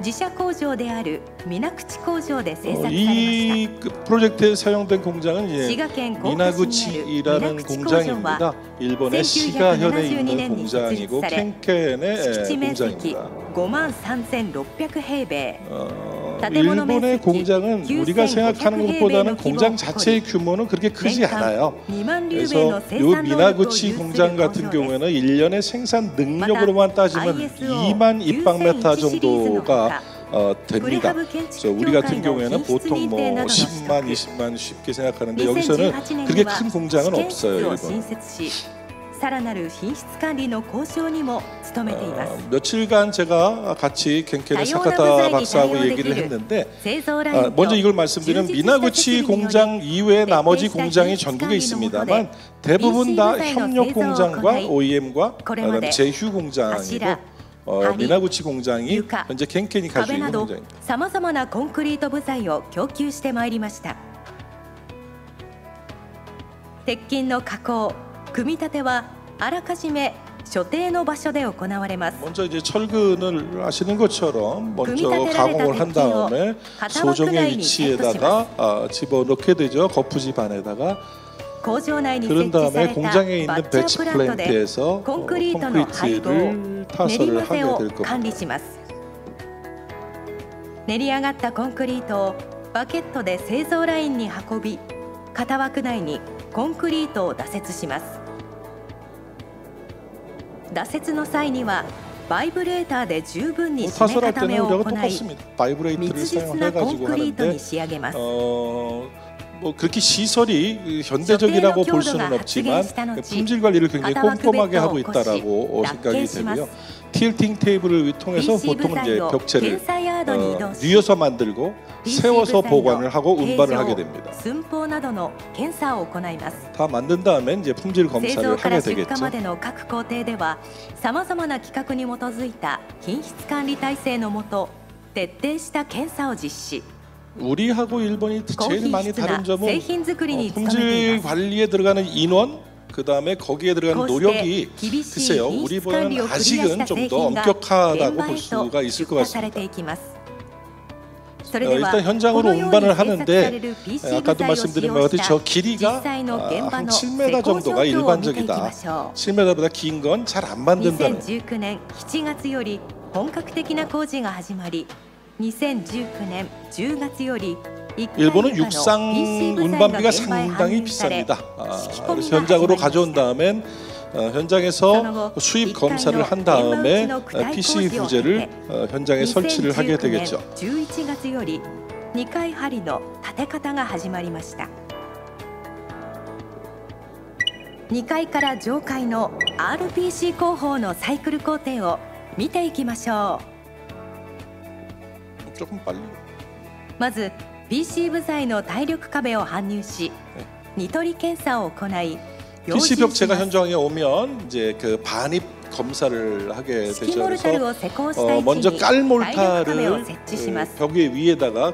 Speaker 3: 自社工場である水口工場で製作されまし
Speaker 2: 이 프로젝트에 사용된 공장은
Speaker 3: た。
Speaker 2: 이제
Speaker 3: 滋賀県甲賀市にある
Speaker 2: 미나구치라는
Speaker 3: 水口工場
Speaker 2: 공장입니다.
Speaker 3: は
Speaker 2: 일본의 시가현에 있는
Speaker 3: 1972
Speaker 2: 공장이고
Speaker 3: 敷
Speaker 2: 켄켄의
Speaker 3: 地面積
Speaker 2: 공장입니다.
Speaker 3: 53,600平米、建物面
Speaker 2: 일본의
Speaker 3: 積
Speaker 2: 공장은 우리가 생각하는 것보다는 공장 자체의 규모는 그렇게 크지
Speaker 3: 年間
Speaker 2: 않아요.
Speaker 3: 2万リュウベイの
Speaker 2: 그래서
Speaker 3: 生
Speaker 2: 이
Speaker 3: 産能力を有
Speaker 2: 미나구치
Speaker 3: する
Speaker 2: 공장
Speaker 3: 工
Speaker 2: 같은
Speaker 3: 場です。
Speaker 2: 경우에는 1년의 생산 능력으로만 따지면
Speaker 3: ISO
Speaker 2: 2만 입방메타
Speaker 3: 9001 シリーズのほ
Speaker 2: 정도가
Speaker 3: か
Speaker 2: 됩니다. 그래서 우리 같은 경우에는 보통 뭐 10만, 20만 쉽게 생각하는데 여기서는
Speaker 3: 2018年
Speaker 2: 그렇게
Speaker 3: には
Speaker 2: 큰
Speaker 3: 試
Speaker 2: 공장은
Speaker 3: 験室
Speaker 2: 없어요.
Speaker 3: を新
Speaker 2: 일본은.
Speaker 3: 設し、さらなる品質管理の交渉にも努めています。
Speaker 2: 며칠간 제가 같이 켄켄의
Speaker 3: 다양한
Speaker 2: 사카타
Speaker 3: 부자에게
Speaker 2: 박사하고
Speaker 3: 다양한
Speaker 2: 얘기를
Speaker 3: 데기를
Speaker 2: 했는데
Speaker 3: 製造ラインと
Speaker 2: 먼저 이걸 말씀드리면
Speaker 3: 充実した
Speaker 2: 미나구치
Speaker 3: 設備により
Speaker 2: 공장 이외의 나머지
Speaker 3: 徹底した
Speaker 2: 공장이
Speaker 3: 品質
Speaker 2: 전국에
Speaker 3: 管理の
Speaker 2: 있습니다만
Speaker 3: 下で
Speaker 2: 대부분 다
Speaker 3: PC
Speaker 2: 협력
Speaker 3: 부자의
Speaker 2: 공장과
Speaker 3: 製造を行い
Speaker 2: OEM과
Speaker 3: これまで
Speaker 2: 그다음에 제휴 공장이고
Speaker 3: 柱、梁、
Speaker 2: 미나구치 공장이
Speaker 3: 床、
Speaker 2: 현재 켄켄이 가지고
Speaker 3: 壁
Speaker 2: 있는
Speaker 3: など
Speaker 2: 공장입니다.
Speaker 3: さまざまなコンクリート部材を供給してまいりました。鉄筋の加工・組み立てはあらかじめ所定の場所で行われます。
Speaker 2: 먼저 이제 철근을 아시는 것처럼 먼저
Speaker 3: 금이
Speaker 2: 가공을 한 다음에
Speaker 3: 가타와
Speaker 2: 소정의
Speaker 3: 크라인이
Speaker 2: 위치에다가 집어넣게 되죠. 거푸집 안에다가
Speaker 3: 工場内に設
Speaker 2: 그런
Speaker 3: 置さ
Speaker 2: 다음에
Speaker 3: れた
Speaker 2: 공장에
Speaker 3: バ
Speaker 2: 있는
Speaker 3: ッチャー
Speaker 2: 배치
Speaker 3: プラントで
Speaker 2: 플랜트에서
Speaker 3: コンクリートの配合、
Speaker 2: 콘크리트를
Speaker 3: 練り
Speaker 2: 타설을
Speaker 3: 混ぜ
Speaker 2: 하게
Speaker 3: を
Speaker 2: 될
Speaker 3: 管
Speaker 2: 겁니다.
Speaker 3: 理します。練り上がったコンクリートをバケットで製造ラインに運び、型枠内にコンクリートを打設します。打設の際にはバイブレーターで十分に締め
Speaker 2: 타설할
Speaker 3: 固め
Speaker 2: 때는
Speaker 3: を
Speaker 2: 우리가
Speaker 3: 行い、
Speaker 2: 똑같습니다. 바이브레이트를
Speaker 3: 密実なコン
Speaker 2: 사용해가지고
Speaker 3: クリート
Speaker 2: 하는데
Speaker 3: に仕上げます。
Speaker 2: 뭐 그렇게 시설이 현대적이라고 볼 수는 없지만 품질 관리를 굉장히 꼼꼼하게 하고 있다라고 생각이 되고요. 틸팅 테이블을 통해서 보통 이제 벽체를 뉘어서 만들고 세워서 보관을 하고 운반을 하게 됩니다.
Speaker 3: 寸法などの検査を行います。
Speaker 2: 다 만든 다음에 이제 품질
Speaker 3: 製
Speaker 2: 검사를
Speaker 3: 造から
Speaker 2: 하게
Speaker 3: 出荷
Speaker 2: 되겠죠.
Speaker 3: までの各工程では、さまざまな規格に基づいた品質管理体制のもと、徹底した検査を実施。
Speaker 2: 우리하고 일본이 제일 많이 다른
Speaker 3: 高品質な製
Speaker 2: 점은
Speaker 3: 品作りに努めてい
Speaker 2: 품질
Speaker 3: ます。
Speaker 2: 관리에 들어가는 인원, 그 다음에 거기에 들어가는 노력이 글쎄요, 우리보다는 아직은 좀 더 엄격하다고 볼 수가 있을 것
Speaker 3: され
Speaker 2: 같습니다.
Speaker 3: ていきます。
Speaker 2: 일단 현장으로 운반을 하는데 아까도 말씀드린 것 같이 저 길이가 한 7m 정도가 일반적이다. 7m보다 긴 건 잘 안 만든다는.
Speaker 3: 2019年7月より本格的な工事が始まり、2019年10月より
Speaker 2: 일본은 육상 운반비가 상당히 비쌉니다. 그래서 현장으로 가져온 다음엔 현장에서 수입 검사를 한 다음에 PC 부재를 현장에 설치를 하게 되겠죠.
Speaker 3: 11月より2回針の立て方が始まりました。2階から上階の RPC 工法のサイクル工程を見ていきましょ
Speaker 2: う。조금 빨리.
Speaker 3: まず PC 部材の耐力壁を搬入し、ニトリ検査を行い、
Speaker 2: PC 벽체가 현장에 오면 이제 그 반입 검사를 하게 되죠. 그래서 먼저 깔몰타를 벽에 위에다가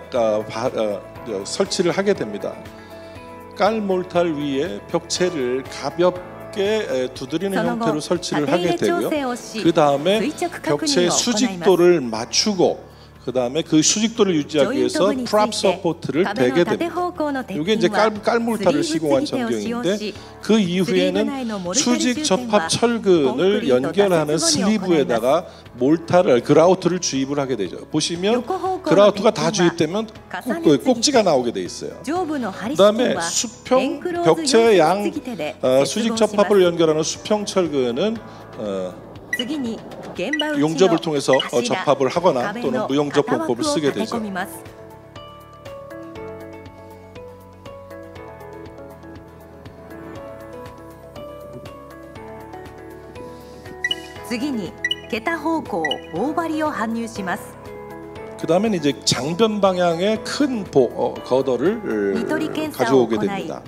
Speaker 2: 설치를 하게 됩니다. 깔몰탈 위에 벽체를 가볍게 두드리는 형태로 설치를 하게 되고요. 그 다음에 벽체의 수직도를 맞추고 그 다음에 그 수직도를 유지하기 위해서 프랍 서포트를 대게 됩니다. 이게 이제 깔몰타를 시공한 전경인데 그 이후에는 수직 접합 철근을 연결하는 슬리브에다가 몰타를 그라우트를 주입을 하게 되죠. 보시면 그라우트가 다 주입되면 꼭지가 나오게 돼 있어요. 그 다음에 수평 벽체의 양 수직 접합을 연결하는 수평 철근은 용접을 통해서 접합을 하거나 또는 무용접 공법을 쓰게 되죠.
Speaker 3: 次に桁方向大針を搬入します。
Speaker 2: 그 다음엔 이제 장변 방향의 큰 거더를 가져오게 됩니다.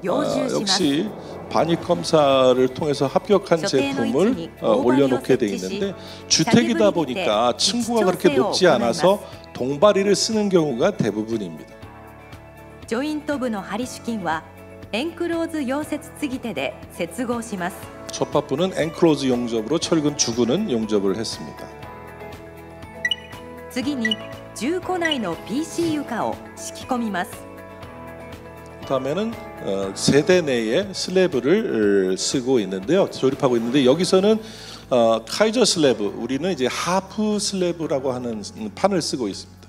Speaker 2: 역시 반입 검사를 통해서 합격한 제품을 올려놓게 돼 있는데 주택이다 보니까 층고가 그렇게 높지 않아서 동바리를 쓰는 경우가 대부분입니다.
Speaker 3: ジョイント部の針主筋はエンクローズ溶接継ぎ手で接合します。
Speaker 2: 접합부는 앵클로즈 용접으로 철근 주근은 용접을 했습니다.
Speaker 3: 次に重庫内の PC 床を敷き込みます。
Speaker 2: 다음에는 세대 내에 슬래브를 쓰고 있는데요. 조립하고 있는데 여기서는 카이저 슬래브, 우리는 이제 하프 슬래브라고 하는 판을 쓰고 있습니다.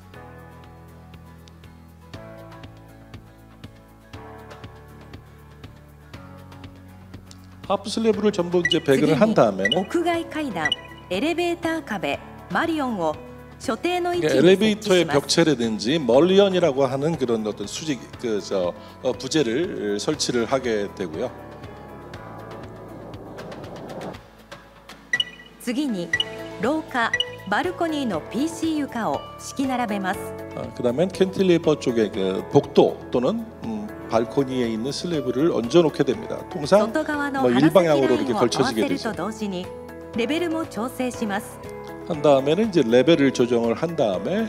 Speaker 2: 하프 슬래브를 전부 이제 배근을 한 다음에는
Speaker 3: 屋外階段、エレベーター壁、マリオンを
Speaker 2: 엘리베이터의 벽체라든지 멀리언이라고 하는 그런 어떤 수직 부재를 설치를 하게 되고요.
Speaker 3: 次に廊下、バルコニーの PC 床を敷き並べます。
Speaker 2: 그다음엔 캔틸리버 쪽에 복도 또는 발코니에 있는 슬래브를 얹어놓게 됩니다. 통상 일방향으로 이렇게 걸쳐지게 되죠.
Speaker 3: レベルも調整します。
Speaker 2: 한 다음에는 이제 레벨을 조정을 한 다음에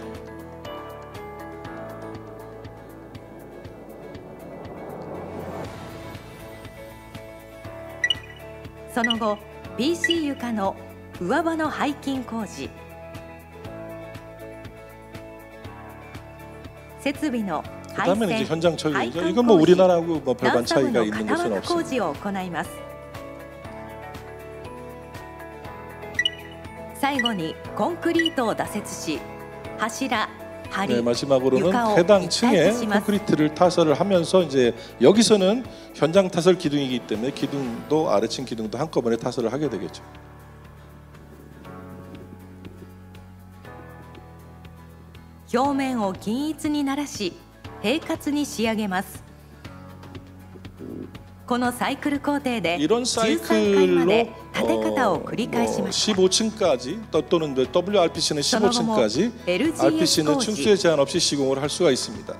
Speaker 3: その後 PC 床の上場の背筋工事、設備の配線、配管工事、段差部の型枠工事を行います。 最後にコンクリートを打設し、柱、梁、
Speaker 2: 마지막으로는 해당 층에 콘크리트를 타설을 하면서 이제 여기서는 현장 타설 기둥이기 때문에 기둥도 아래층 기둥도 한꺼번에 타설을 하게 되겠죠.
Speaker 3: 表面を均一にならし、平滑に仕上げます。 このサイクル工程で 13回まで立て方を繰り返しました。
Speaker 2: 15층까지 또는 WRPC는 15층까지 RPC는 층수에 제한 없이 시공을 할 수가 있습니다.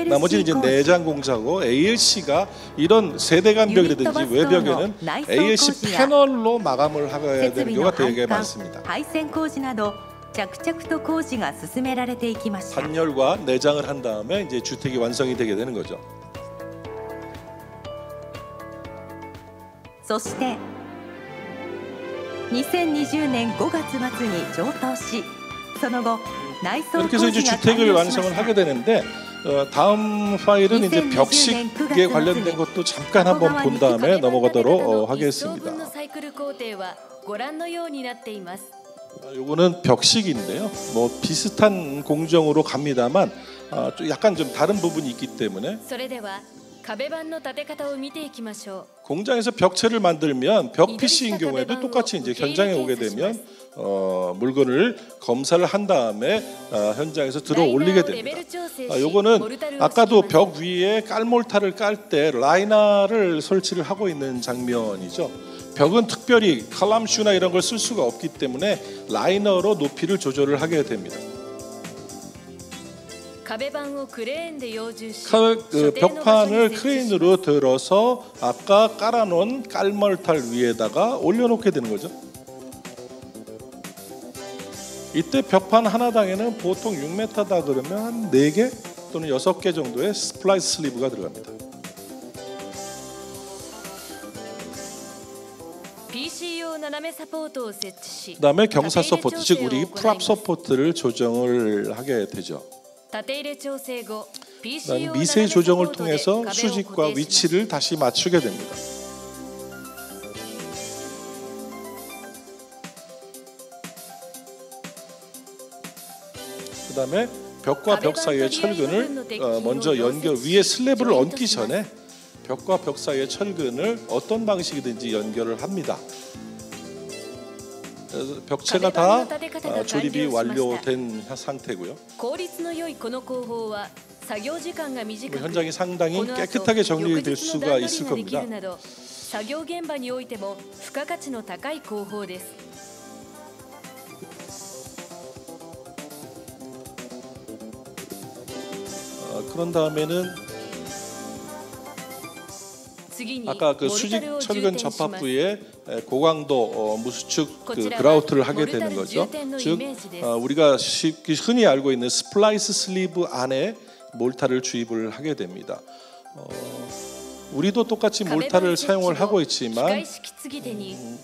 Speaker 2: 나머지는 이제 내장 공사고 ALC가 이런 세대간 벽이라든지 외벽에는 ALC 패널로 마감을 하게 되는 경우가 되게 많습니다.
Speaker 3: 配線工事など着々と工事が進められていきました。
Speaker 2: 단열과 내장을 한 다음에 이제 주택이 완성이 되게 되는 거죠.
Speaker 3: そして2020年5月末に上棟し、その後内装
Speaker 2: 이렇게
Speaker 3: 工
Speaker 2: 해서
Speaker 3: 事
Speaker 2: 이제
Speaker 3: が完
Speaker 2: 주택을
Speaker 3: 了しま
Speaker 2: 완성을
Speaker 3: した
Speaker 2: 하게 되는데 다음 파일은 이제
Speaker 3: 2020
Speaker 2: 벽식에 관련된 것도 잠깐 한번 본 다음에 넘어가도록
Speaker 4: 1層
Speaker 2: 하겠습니다.
Speaker 4: 分のサイクル工程はご覧のようになっています。
Speaker 2: 요거는 벽식인데요. 뭐 비슷한 공정으로 갑니다만 좀 약간 좀 다른 부분이 있기 때문에
Speaker 4: それでは壁板の立て方を見ていきましょう。
Speaker 2: 공장에서 벽체를 만들면 벽 PC인 경우에도 똑같이 이제 현장에 오게 되면 물건을 검사를 한 다음에 현장에서 들어 올리게 됩니다. 요거는 아까도 벽 위에 깔몰타를 깔 때 라이너를 설치를 하고 있는 장면이죠. 벽은 특별히 칼럼슈나 이런 걸 쓸 수가 없기 때문에 라이너로 높이를 조절을 하게 됩니다.
Speaker 4: 壁板をクレーンで養獣し
Speaker 2: 그 벽판을 크레인으로 들어서 아까 깔아놓은 깔몰탈 위에다가 올려놓게 되는 거죠. 이때 벽판 하나당에는 보통 6m다 그러면 한 4개 또는 6개 정도의 스플라이스 슬리브가 들어갑니다.
Speaker 4: PC 用斜めサポートを設置し
Speaker 2: 그다음에 경사 서포트, 즉 우리 프랍 서포트를 조정을 하게 되죠.
Speaker 4: 縦入れ調整後 PC
Speaker 2: 그다음에
Speaker 4: 用
Speaker 2: 미세
Speaker 4: 斜めサポ
Speaker 2: 조정을
Speaker 4: ートで
Speaker 2: 통해서
Speaker 4: 壁を
Speaker 2: 수직과
Speaker 4: 固定します。
Speaker 2: 위치를 다시 맞추게 됩니다. 그다음에 벽과 벽 사이의 철근을 먼저 연결 위에 슬래브를 얹기 전에 벽과 벽 사이의 철근을 어떤 방식이든지 연결을 합니다. 그래서 벽체가 다 조립이 완료된 상태고요.
Speaker 4: 効率の良いこの工法は作業時間が短く
Speaker 2: 현장이 상당히
Speaker 4: この後
Speaker 2: 깨끗하게 정리될
Speaker 4: 翌日の
Speaker 2: 수가
Speaker 4: 段取
Speaker 2: 있을
Speaker 4: りができ
Speaker 2: 겁니다.
Speaker 4: るなど作業現場においても付加価値の高い工法です。
Speaker 2: 그런 다음에는
Speaker 4: 次に
Speaker 2: 아까 그
Speaker 4: モルタ
Speaker 2: 수직
Speaker 4: ルを充
Speaker 2: 철근
Speaker 4: 填します
Speaker 2: 접합부에 고강도 무수축 그
Speaker 4: 고치라가
Speaker 2: 그라우트를 하게
Speaker 4: 모르타르
Speaker 2: 되는 거죠.
Speaker 4: 주텐의
Speaker 2: 즉
Speaker 4: 이미지です.
Speaker 2: 우리가 쉽게 흔히 알고 있는 스플라이스 슬리브 안에 몰타를 주입을 하게 됩니다. 우리도 똑같이 몰타를 사용을 하고 있지만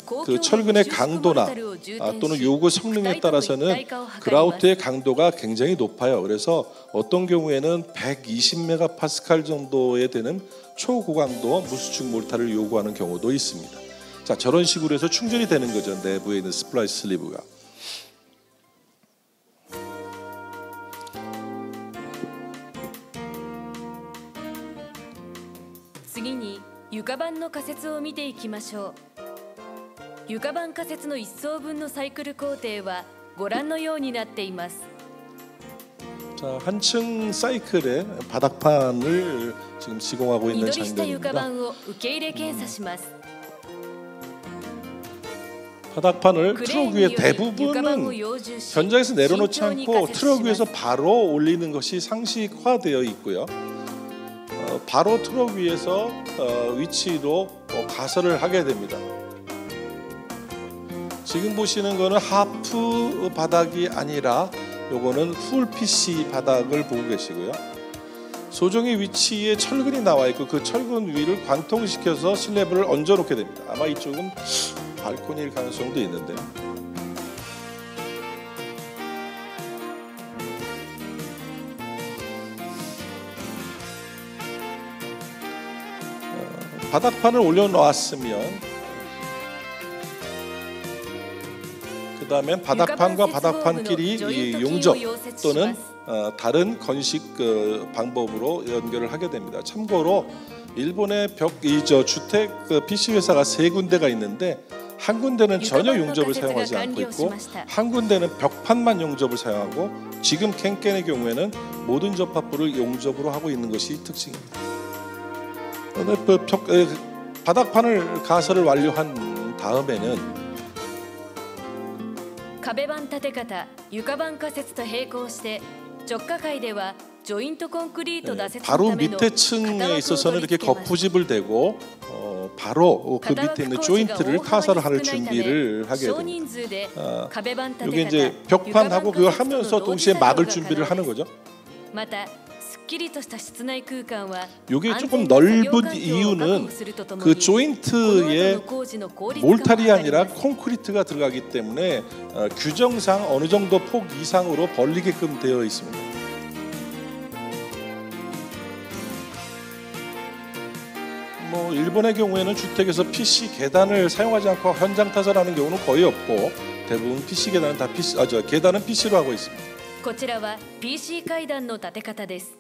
Speaker 2: 그 철근의 강도나 또는 요구 성능에 따라서는 그라우트의 강도가 굉장히 높아요. 그래서 어떤 경우에는 120메가파스칼 정도에 되는 초고강도 무수축 몰타를 요구하는 경우도 있습니다. 자, 저런 식으로 해서 충전이 되는 거죠. 내부에 있는 스플라이스 슬리브가.
Speaker 4: 次に床板の仮設を見ていきましょう。床板仮設の1層分のサイクル工程はご覧のようになっています。
Speaker 2: 자, 한층 사이클의 바닥판을 지금 시공하고
Speaker 4: 二
Speaker 2: 있는
Speaker 4: 取りした床
Speaker 2: 장면입니다.
Speaker 4: 板を受け入れ検査します。
Speaker 2: 바닥판을
Speaker 4: クレー
Speaker 2: 트럭
Speaker 4: ンに
Speaker 2: 위에
Speaker 4: より床板を
Speaker 2: 대부분은
Speaker 4: 養獣し
Speaker 2: 현장에서 내려놓지
Speaker 4: 慎重に
Speaker 2: 않고
Speaker 4: 仮設し
Speaker 2: 트럭
Speaker 4: ま
Speaker 2: 위에서
Speaker 4: す。
Speaker 2: 바로 올리는 것이 상식화되어 있고요. 바로 트럭 위에서 위치로 가설을 하게 됩니다. 지금 보시는 거는 하프 바닥이 아니라 요거는 풀 PC 바닥을 보고 계시고요. 소정의 위치에 철근이 나와 있고 그 철근 위를 관통시켜서 슬래브를 얹어 놓게 됩니다. 아마 이쪽은 발코니일 가능성도 있는데요. 바닥판을 올려놓았으면 그 다음엔 바닥판과 바닥판끼리 이 용접 또는 다른 건식 방법으로 연결을 하게 됩니다. 참고로 일본의 주택 PC 회사가 3군데가 있는데 한 군데는 전혀 용접을 사용하지 않고 있고 한 군데는 벽판만 용접을 사용하고 지금 켄켄의 경우에는 모든 접합부를 용접으로 하고 있는 것이 특징입니다. 바닥판을 가설을 완료한 다음에는
Speaker 4: 壁板立て方、床板仮設と並行して直下階ではジョイントコンクリート打設の
Speaker 2: 바로
Speaker 4: ための
Speaker 2: 밑에 층에 있어서는 이렇게 거푸집을 대고 바로 그 밑에 있는 조인트를 타설을 할 준비를 하게 됩니다. 여기 이제 벽판하고 그걸 하면서 동시에 막을 준비를 하는 거죠.
Speaker 4: またきりとした室内空間は
Speaker 2: 이게 조금 넓은 이유는 그 조인트에 몰탈이 아니라 콘크리트가 들어가기 때문에 규정상 어느 정도 폭 이상으로 벌리게끔 되어 있습니다. 뭐 일본의 경우에는 주택에서 PC 계단을 사용하지 않고 현장 타설하는 경우는 거의 없고 대부분 PC 계단은 다 계단은 PC로 하고 있습니다.
Speaker 4: こちらは PC 階段の建て方です。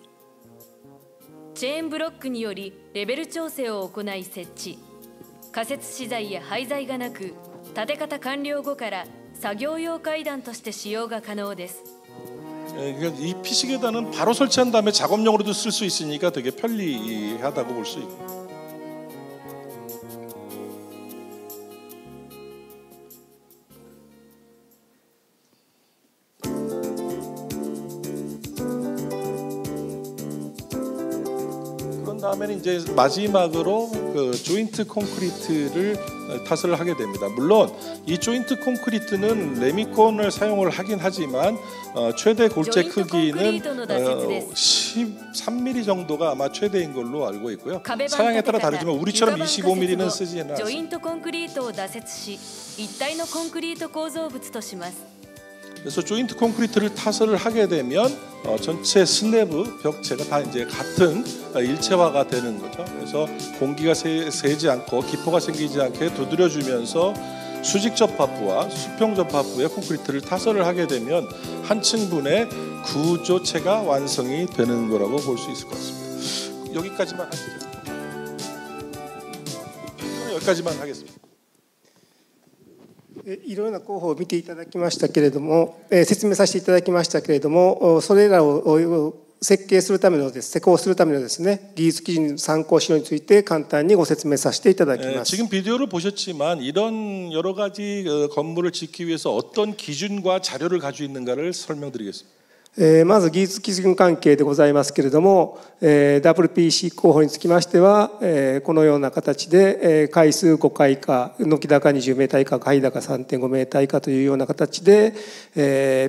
Speaker 4: チェーンブロックによりレベル調整を行い設置。仮設資材や廃材がなく、建て方完了後から作業用階段として使用が可能です。
Speaker 2: 이 PC 계단은 바로 설치한 다음에 작업용으로도 쓸 수 있으니까 되게 편리하다고 볼 수 있고. 다음에는 이제 마지막으로 그 조인트 콘크리트를 타설을 하게 됩니다. 물론 이 조인트 콘크리트는 레미콘을 사용을 하긴 하지만 최대 골재 크기는 13mm 정도가 아마 최대인 걸로 알고 있고요. 사양에 따라 다르지만 우리처럼 25mm는 쓰지는 않습니다.
Speaker 4: 조인트 콘크리트を打設し一体のコンクリート構造物とします。
Speaker 2: 그래서 조인트 콘크리트를 타설을 하게 되면 전체 슬래브 벽체가 다 이제 같은 일체화가 되는 거죠. 그래서 공기가 새지 않고 기포가 생기지 않게 두드려주면서 수직 접합부와 수평 접합부의 콘크리트를 타설을 하게 되면 한 층분의 구조체가 완성이 되는 거라고 볼 수 있을 것 같습니다. 여기까지만 하시죠. 여기까지만 하겠습니다.
Speaker 1: いろいろな候補を見ていただきましたけれども、説明させていただきましたけれども、それらを設計するための施工するためのですね、技術基準参考資料について簡単にご説明させていただきます。
Speaker 2: 지금 비디오를 보셨지만 이런 여러 가지 건물을 짓기 위해서 어떤 기준과 자료를 가지고 있는가를 설명드리겠습니다.
Speaker 1: まず技術基準関係でございますけれども、WPC 候補につきましては、このような形で階数5階以下、軒高20メーター以下、階高3.5メーター以下というような形で、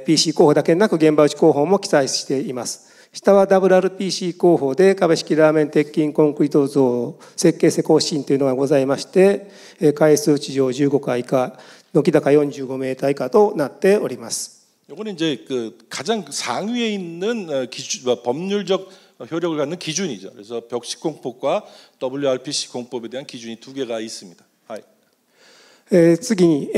Speaker 1: PC 候補だけでなく現場打ち候補も記載しています。下は WRPC 工法で株式ラーメン鉄筋コンクリート像設計施工指針というのがございまして、階数地上15階以下、軒高45メーター以下となっております。
Speaker 2: 이거는 이제 그 가장 상위에 있는 기준, 법률적 효력을 갖는 기준이죠. 그래서 벽식 공법과 WRPC 공법에 대한 기준이 두 개가 있습니다.
Speaker 1: 次に、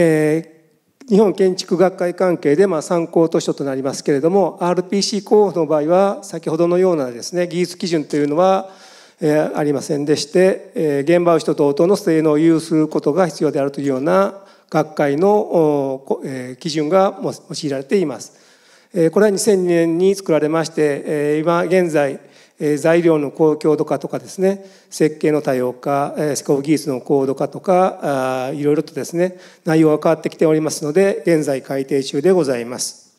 Speaker 1: 日本建築学会関係で参考図書となりますけれども、RPC 工法の場合は先ほどのようなですね、技術基準というのはありませんでして、現場打ちと同等の性能を有することが必要であるというような学会の基準が用いられています。これは2002年に作られまして、今現在材料の高強度化とかですね、設計の多様化、施工技術の高度化とかいろいろとですね、内容が変わってきておりますので、現在改定中でございます。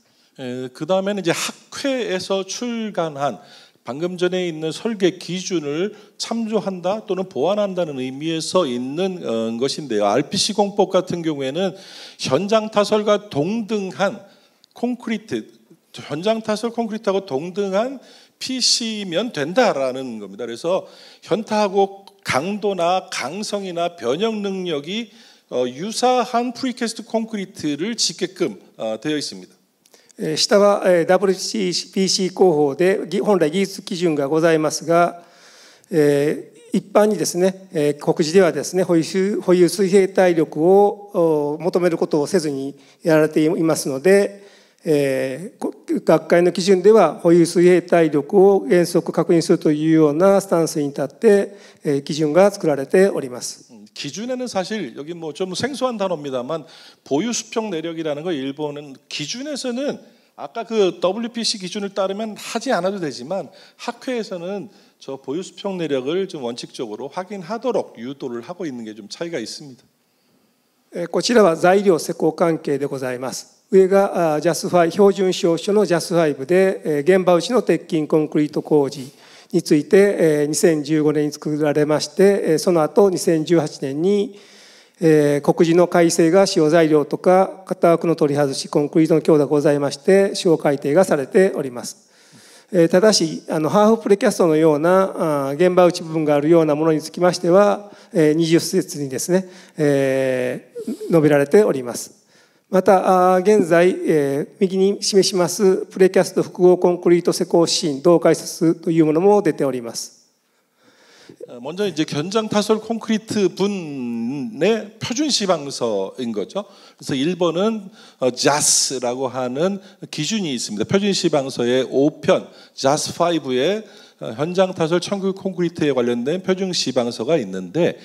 Speaker 2: 그다음에는 이제 학회에서 출간한 방금 전에 있는 설계 기준을 참조한다 또는 보완한다는 의미에서 있는 것인데요. RPC 공법 같은 경우에는 현장 타설과 동등한 콘크리트, 현장 타설 콘크리트하고 동등한 PC면 된다라는 겁니다. 그래서 현타하고 강도나 강성이나 변형 능력이 유사한 프리캐스트 콘크리트를 짓게끔 되어 있습니다.
Speaker 1: 下は WPC 工法で本来技術基準がございますが、一般にですね、告示ではですね、保有水平対力を求めることをせずにやられていますので、学会の基準では保有水平対力を原則確認するというようなスタンスに立って基準が作られております。
Speaker 2: 기준에는 사실 여기 뭐 좀 생소한 단어입니다만 보유 수평 내력이라는 거 일본은 기준에서는 아까 그 WPC 기준을 따르면 하지 않아도 되지만 학회에서는 저 보유 수평 내력을 좀 원칙적으로 확인하도록 유도를 하고 있는 게 좀 차이가 있습니다.
Speaker 1: こちらは材料施工関係でございます。上がJAS5標準証書の JAS5で現場打ちの鉄筋コンクリート工事について2015年に作られまして、その後2018年に告示の改正が使用材料とか型枠の取り外しコンクリートの強度がございまして司法改定がされております。ただしハーフプレキャストのような現場打ち部分があるようなものにつきましては20節にですね述べられております。また現在右に示しますプレキャスト複合コンクリート施工指針同解説というものも出ております。
Speaker 2: 먼저 이제 견장 타설 콘크리트 분의 표준 시방서인 거죠. 그래서 1번은 JAS라고 하는 기준이 있습니다. 표준 시방서의 5편 JAS5의 현장 타설 청구 콘크리트에 관련된 표준 시방서가 있는데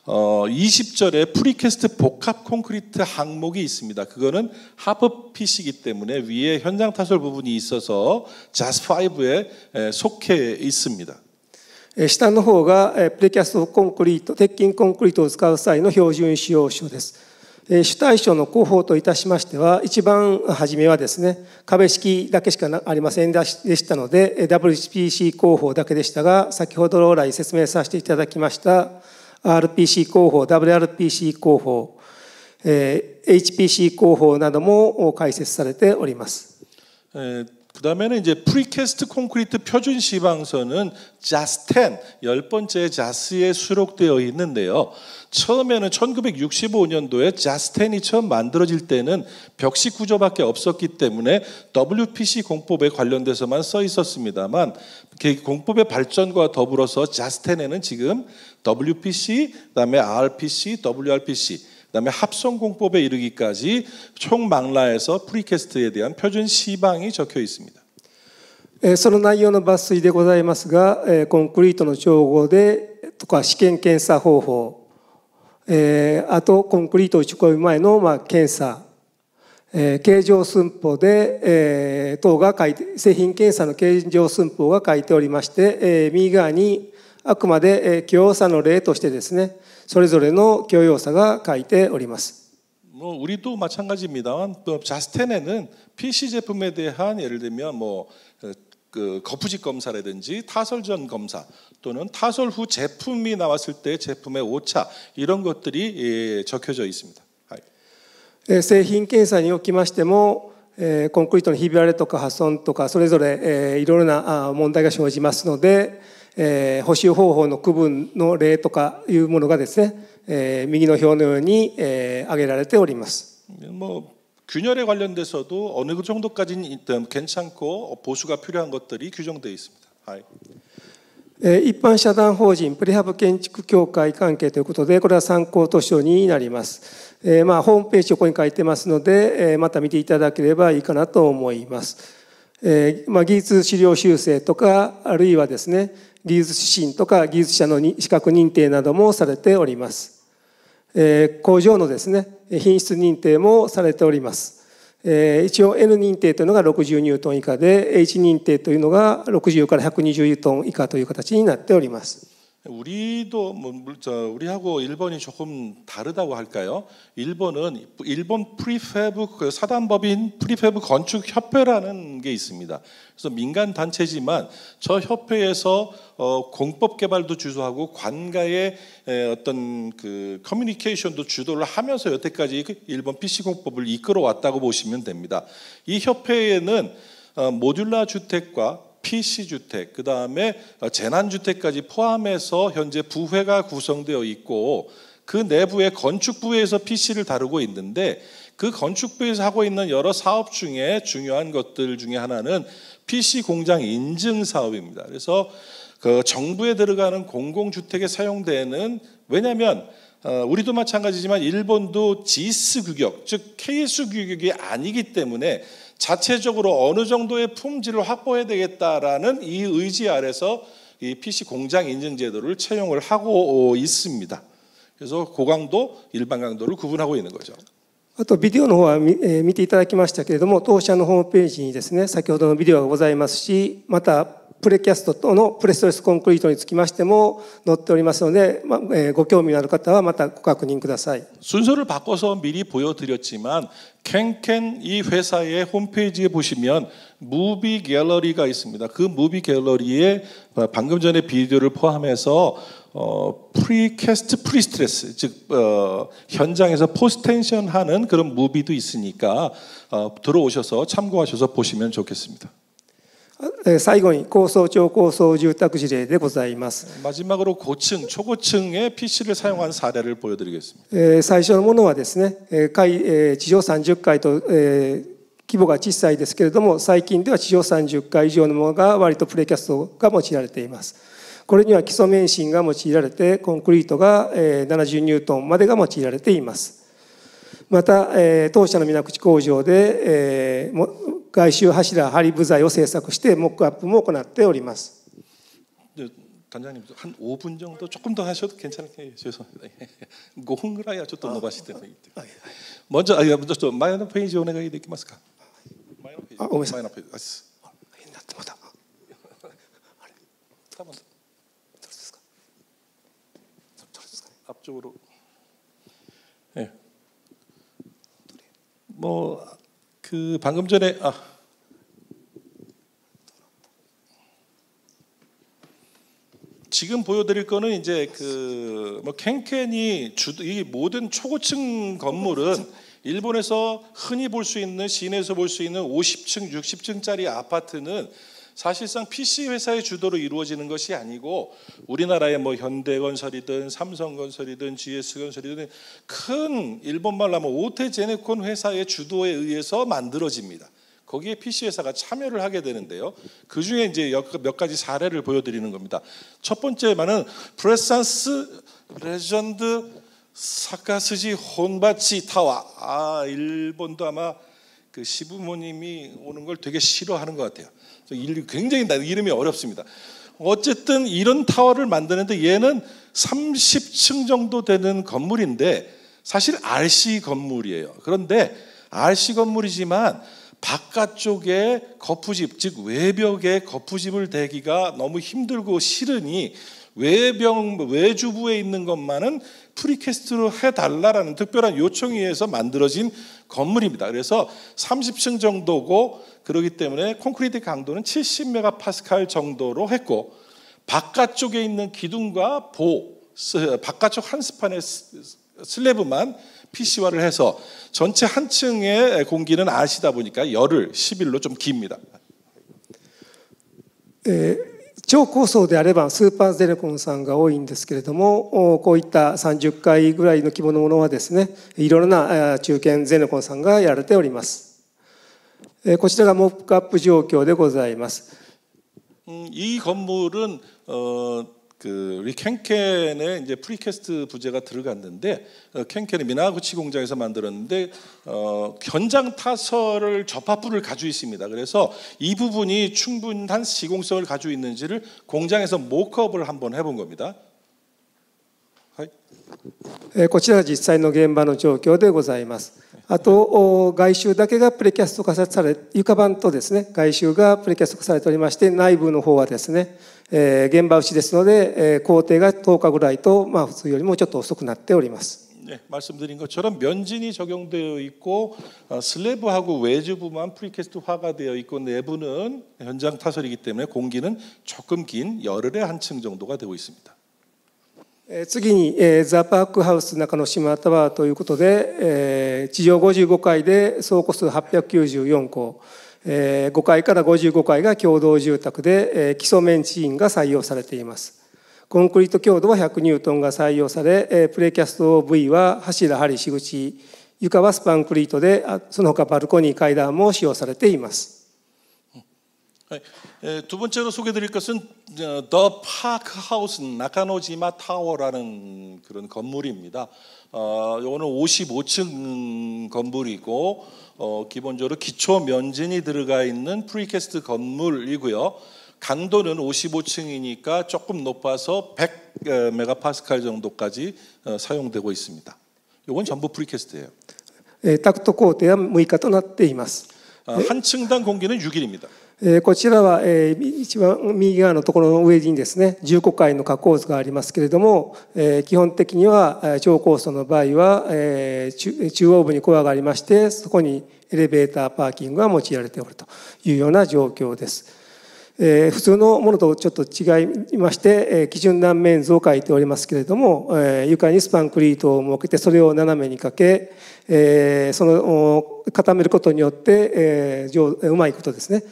Speaker 2: 20절에 프리캐스트 복합 콘크리트 항목이 있습니다. 그거는 하프 핏이기 때문에 위에 현장 타설 부분이 있어서 JAS5에 속해 있습니다.
Speaker 1: 下の方がプレキャストコンクリート、鉄筋コンクリートを使う際の標準使用書です。主対象の工法といたしましては、一番初めはですね、壁式だけしかありませんでしたので、WPC 工法だけでしたが、先ほど来説明させていただきました RPC 工法、WRPC 工法、HPC 工法なども解説されております。
Speaker 2: 그다음에는 이제 프리캐스트 콘크리트 표준 시방서는 JAS10 10번째 JAS에 수록되어 있는데요. 처음에는 1965년도에 JAS10이 처음 만들어질 때는 벽식 구조밖에 없었기 때문에 WPC 공법에 관련돼서만 써 있었습니다만 공법의 발전과 더불어서 JAS10에는 지금 WPC, 그다음에 RPC, WRPC 그다음에 합성 공법에 이르기까지 총 망라에서 프리캐스트에 대한 표준 시방이 적혀 있습니다.
Speaker 1: その内容の抜粋でございますが、コンクリートの調合でとか試験検査方法、あとコンクリートを打ち込む前の検査、形状寸法で、等が書いて製品検査の形状寸法が書いておりまして、右側にあくまで許容差の例としてですね、それぞれの許容差が書いております。
Speaker 2: 우리도 마찬가지입니다만 JAS10에는 PC 제품에 대한 예를 들면 그 거푸집 검사라든지 타설 전 검사 또는 타설 후 제품이 나왔을 때 제품의 오차 이런 것들이 적혀져 있습니다.
Speaker 1: 製品検査におきましてもコンクリートのひび割れとか破損とかそれぞれいろいろな問題が生じますので補修方法の区分の例とかいうものがですね右の表のように挙げられております。
Speaker 2: 균열에 관련돼서도 어느 정도까지는 괜찮고 보수가 필요한 것들이 규정되어 있습니다.
Speaker 1: 一般社団法人プレハブ建築協会関係ということでこれは参考図書になります。ホームページここに書いてますのでまた見ていただければいいかなと思います。技術資料修正とかあるいはですね技術指針とか技術者の資格認定などもされております。工場のですね品質認定もされております。一応 N 認定というのが60ニュートン以下で H 認定というのが60から120トン以下という形になっております。
Speaker 2: 우리도 우리하고 일본이 조금 다르다고 할까요? 일본 프리패브 사단법인 프리패브 건축 협회라는 게 있습니다. 그래서 민간 단체지만 저 협회에서 공법 개발도 주도하고 관가의 어떤 그 커뮤니케이션도 주도를 하면서 여태까지 일본 PC 공법을 이끌어 왔다고 보시면 됩니다. 이 협회에는 모듈라 주택과 PC주택, 그 다음에 재난주택까지 포함해서 현재 부회가 구성되어 있고 그 내부의 건축부에서 PC를 다루고 있는데 그 건축부에서 하고 있는 여러 사업 중에 중요한 것들 중에 하나는 PC 공장 인증 사업입니다. 그래서 그 정부에 들어가는 공공주택에 사용되는 왜냐하면 우리도 마찬가지지만 일본도 GIS 규격, 즉 KS 규격이 아니기 때문에 자체적으로 어느 정도의 품질을 확보해야 되겠다라는 이 의지 아래서 이 PC 공장 인증 제도를 채용을 하고 있습니다. 그래서 고강도, 일반 강도를 구분하고 있는 거죠.
Speaker 1: あとビデオの方は見ていただきましたけれども、当社のホームページにですね、先ほどのビデオがございますし、またプレキャストとのプレストレスコンクリートにつきましても載っておりますので、ご興味のある方はまたご確認ください。
Speaker 2: 순서를 바꿔서 미리 보여드렸지만 캔캔 이 회사의 홈페이지에 보시면 무비 갤러리가 있습니다. 그 무비 갤러리에 방금 전에 비디오를 포함해서 프리캐스트 프리스트레스 즉 현장에서 포스텐션 하는 그런 무비도 있으니까 들어오셔서 참고하셔서 보시면 좋겠습니다.
Speaker 1: 最後に高層超高層住宅事例でございます。
Speaker 2: 마지막으로 고층, 초고층의 PC를 사용한 사례를 보여드리겠습니다.
Speaker 1: 最初のものはですね、地上30階と、規模が小さいですけれども、最近では地上30階以上のものが割とプレキャストが用いられています。これには基礎免震が用いられて、コンクリートが70ニュートンまでが用いられています。また、当社の水口工場で、外周柱梁部材を製作してモックアップも行っております。
Speaker 2: 단장님 한 5분 정도 조금 더 하셔도 괜찮을게요. 죄송합니다. 5分ぐらいはちょっと伸ばしてもいい。먼저前のページお願いできますか。前のページ。
Speaker 1: ごめんなさい。
Speaker 2: 前のページです。 앞쪽으로. 네. 뭐 그 방금 전에 지금 보여드릴 거는 이제 뭐 캔캔이 이 모든 초고층 건물은 일본에서 흔히 볼 수 있는 시내에서 볼 수 있는 50층, 60층짜리 아파트는 사실상 PC 회사의 주도로 이루어지는 것이 아니고 우리나라의 뭐 현대건설이든 삼성건설이든 GS건설이든 큰 일본 말로 하면 오테제네콘 회사의 주도에 의해서 만들어집니다. 거기에 PC 회사가 참여를 하게 되는데요. 그 중에 이제 몇 가지 사례를 보여드리는 겁니다. 첫 번째만은 프레산스 레전드 사카스지 혼바치 타와. 일본도 아마 그 시부모님이 오는 걸 되게 싫어하는 것 같아요. 굉장히 이름이 어렵습니다. 어쨌든 이런 타워를 만드는데 얘는 30층 정도 되는 건물인데 사실 RC 건물이에요. 그런데 RC 건물이지만 바깥쪽에 거푸집, 즉 외벽에 거푸집을 대기가 너무 힘들고 싫으니 외주부에 있는 것만은 프리캐스트로 해달라라는 특별한 요청에 의해서 만들어진 건물입니다. 그래서 30층 정도고 그렇기 때문에 콘크리트 강도는 70메가파스칼 정도로 했고 바깥쪽에 있는 기둥과 바깥쪽 한 스판의 슬래브만 PC화를 해서 전체 한 층의 공기는 RC다 보니까 열을 11로 좀 깁니다.
Speaker 1: 超高層であればスーパーゼネコンさんが多いんですけれども、こういった30階ぐらいの規模のものはですね、いろいろな中堅ゼネコンさんがやられております。こちらがモックアップ状況でございます。
Speaker 2: 이 건물은 우리 캔캔의 이제 프리캐스트 부재가 들어갔는데 캔캔의 미나구치 공장에서 만들었는데 현장 타설을 접합부를 가지고 있습니다. 그래서 이 부분이 충분한 시공성을 가지고 있는지를 공장에서 모크업을 한번 해본 겁니다.
Speaker 1: こちらが実際の現場の状況でございます。あと外周だけがプレキャスト化され、床板とですね、外周がプレキャスト化されておりまして、内部の方はですね、現場打ちですので、工程が10日ぐらいと、普通よりもちょっと遅くなっております。
Speaker 2: 네, 말씀드린 것처럼 면진이 적용되어 있고 슬래브하고 외주부만 프리캐스트화가 되어 있고 내부는 현장 타설이기 때문에 공기는 조금 긴 열흘의 한 층 정도가 되고 있습니다.
Speaker 1: 次にザ・パークハウス中之島タワーということで、地上55階で総戸数894戸、5階から55階が共同住宅で基礎メンチインが採用されています。コンクリート強度は100ニュートンが採用され、プレキャスト V は柱、梁、仕口、床はスパンクリートで、その他バルコニー、階段も使用されています。
Speaker 2: 두 번째로 소개드릴 것은 더 파크 하우스 나카노지마 타워라는 그런 건물입니다. 이거는 55층 건물이고 기본적으로 기초 면진이 들어가 있는 프리캐스트 건물이고요. 강도는 55층이니까 조금 높아서 100메가파스칼 정도까지 사용되고 있습니다. 이건 전부 프리캐스트예요.
Speaker 1: タクト工程は6日となっています。
Speaker 2: 한 층당 공기는 6일입니다.
Speaker 1: こちらは一番右側のところの上にですね、15階の加工図がありますけれども、基本的には超高層の場合は中央部にコアがありまして、そこにエレベーターパーキングが用いられておるというような状況です。普通のものとちょっと違いまして、基準断面図を書いておりますけれども、床にスパンクリートを設けてそれを斜めにかけ、その固めることによってうまいことですね、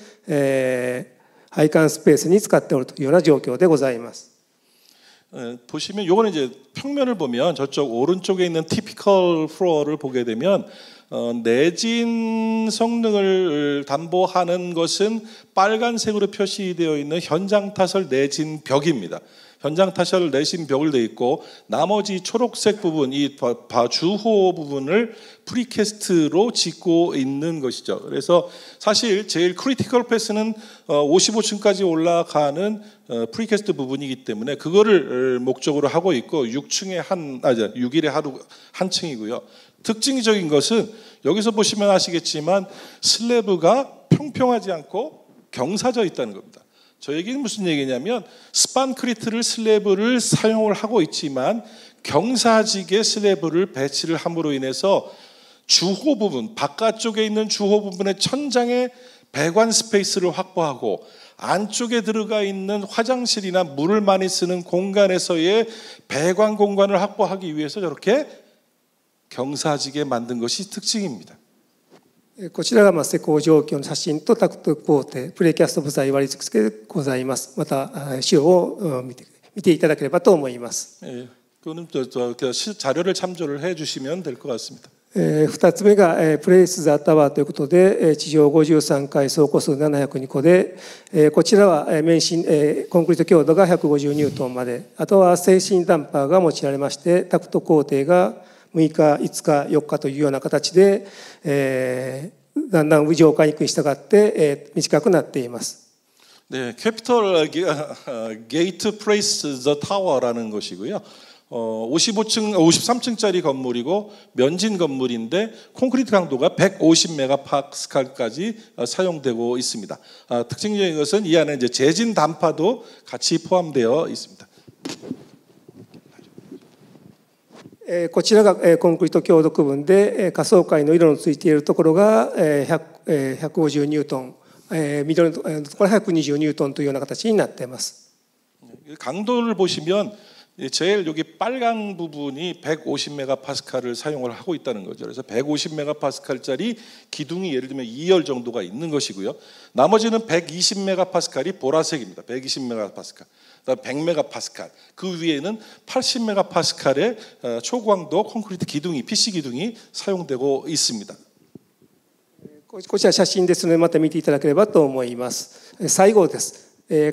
Speaker 1: 配管スペースに使っておるというような状況でございます。
Speaker 2: 보시면 요거는 이제 평면을 보면 저쪽 오른쪽에 있는 티피컬 플로어를 보게 되면 내진 성능을 담보하는 것은 빨간색으로 표시되어 있는 현장 타설 내진 벽입니다. 현장 타설 내진 벽을 돼 있고 나머지 초록색 부분, 이 주호 부분을 프리캐스트로 짓고 있는 것이죠. 그래서 사실 제일 크리티컬 패스는 55층까지 올라가는 프리캐스트 부분이기 때문에 그거를 목적으로 하고 있고 6일에 하루 한 층이고요. 특징적인 것은 여기서 보시면 아시겠지만 슬래브가 평평하지 않고 경사져 있다는 겁니다. 저 얘기는 무슨 얘기냐면 스판크리트를 슬래브를 사용을 하고 있지만 경사지게 슬래브를 배치를 함으로 인해서 주호 부분, 바깥쪽에 있는 주호 부분의 천장에 배관 스페이스를 확보하고 안쪽에 들어가 있는 화장실이나 물을 많이 쓰는 공간에서의 배관 공간을 확보하기 위해서 저렇게 경사지게 만든 것이 특징입니다.
Speaker 1: こちらが施工状況の写真とタクト工程、プレキャスト部材割り付けでございます。また資料を見ていただければと思います。
Speaker 2: 그거는 자료를 참조를 해주시면 될 것 같습니다.
Speaker 1: 2つ目がプレイス・ザ・タワーということで地上53階総個数702個でこちらは免震コンクリート強度が150ニュートンまで、あとは制震ダンパーが用いられましてタクト工程が6日、5日、4日というような形で、だんだん上階に従って、短くなっています。
Speaker 2: 네, 캐피털 게이트 프레이스 더 타워라는 것이고요. 53층짜리 건물이고 면진 건물인데 콘크리트 강도가 150메가파스칼까지 사용되고 있습니다. 특징적인 것은 이 안에 이제 재진 단파도 같이 포함되어 있습니다.
Speaker 1: こちらがコンクリート強度区分で下層階の色のついているところが150ニュートン、緑のところが120ニュートンというような形になっています。
Speaker 2: 강도를 보시면 제일 여기 빨간 부분이 150메가파스칼을 사용을 하고 있다는 거죠. 그래서 150메가파스칼짜리 기둥이 예를 들면 2열 정도가 있는 것이고요. 나머지는 120메가파스칼이 보라색입니다. 120메가파스칼. 100메가파스칼. 그 위에는 80메가파스칼의 초광도 콘크리트 기둥이 PC 기둥이 사용되고 있습니다.
Speaker 1: こちら写真ですのでまた見ていただければと思います。最後です。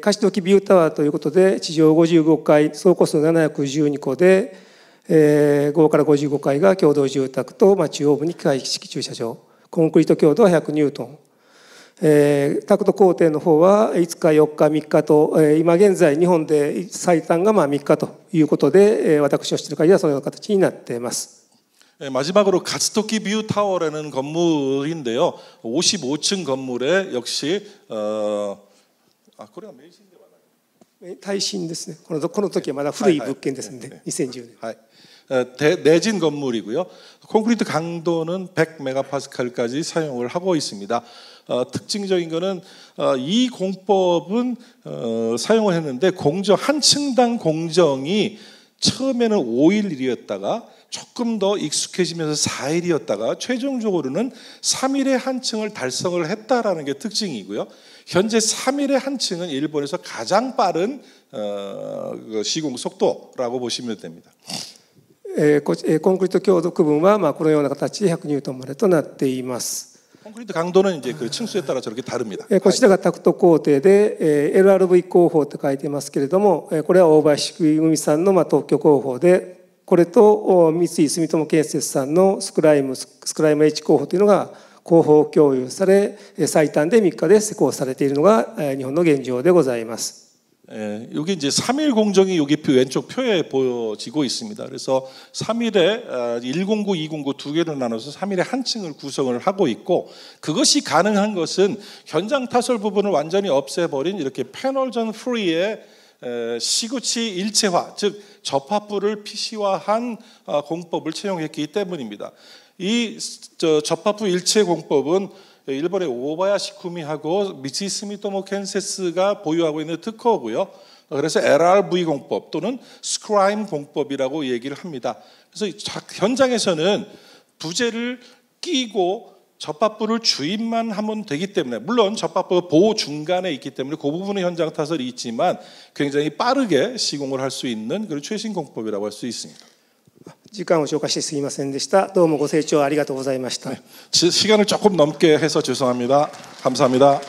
Speaker 1: 貸時ビュータワーということで地上55階総戸数712戸で5から55階が共同住宅と中央部に機械式駐車場、コンクリート強度は100ニュートン、タクト工程の方は5日4日3日と今現在日本で最短が3日ということで私の知っている限りはそのような形になっています。
Speaker 2: 마지막으로 가츠토키 뷰 타워라는 건물인데요. 55층 건물에 역시 これは名神ではない。
Speaker 1: 耐震ですね。この時はまだ古い物件ですので、2010年。
Speaker 2: 내진 건물이고요. 콘크리트 강도는 100메가파스칼까지 사용을 하고 있습니다. 특징적인 거는 이 공법은 사용을 했는데 한 층당 공정이 처음에는 5일이었다가 조금 더 익숙해지면서 4일이었다가 최종적으로는 3일에 한 층을 달성을 했다라는 게 특징이고요. 현재 3일에 한 층은 일본에서 가장 빠른 시공 속도라고 보시면 됩니다.
Speaker 1: コンクリート強度区分はこのような形で100ニュートンまでとなっています。
Speaker 2: 콘크리트 강도는 이제 그 층수에 따라 저렇게 다릅니다.
Speaker 1: こちらがタクト工程で LRV 工法と書いていますけれども、これは大林組さんの特許工法で、これと三井住友建設さんのスクライム H 工法というのが工法共有され、最短で3日で施工されているのが日本の現状でございます。
Speaker 2: 여기 이제 3일 공정이 여기 왼쪽 표에 보여지고 있습니다. 그래서 3일에 109, 209 두 개를 나눠서 3일에 한 층을 구성을 하고 있고, 그것이 가능한 것은 현장 타설 부분을 완전히 없애버린 이렇게 패널전 프리의 시구치 일체화, 즉 접합부를 PC화한 공법을 채용했기 때문입니다. 이 접합부 일체 공법은 일본의 오바야시 쿠미하고 미치 스미토모 켄세스가 보유하고 있는 특허고요. 그래서 LRV 공법 또는 스크라임 공법이라고 얘기를 합니다. 그래서 현장에서는 부재를 끼고 접합부를 주입만 하면 되기 때문에, 물론 접합부 보호 중간에 있기 때문에 그 부분의 현장 타설이 있지만 굉장히 빠르게 시공을 할 수 있는 그런 최신 공법이라고 할 수 있습니다.
Speaker 1: 時間を消化してすみませんでした。どうもご清聴ありがとうございました。
Speaker 2: 시간을 조금 넘게 해서 죄송합니다. 감사합니다.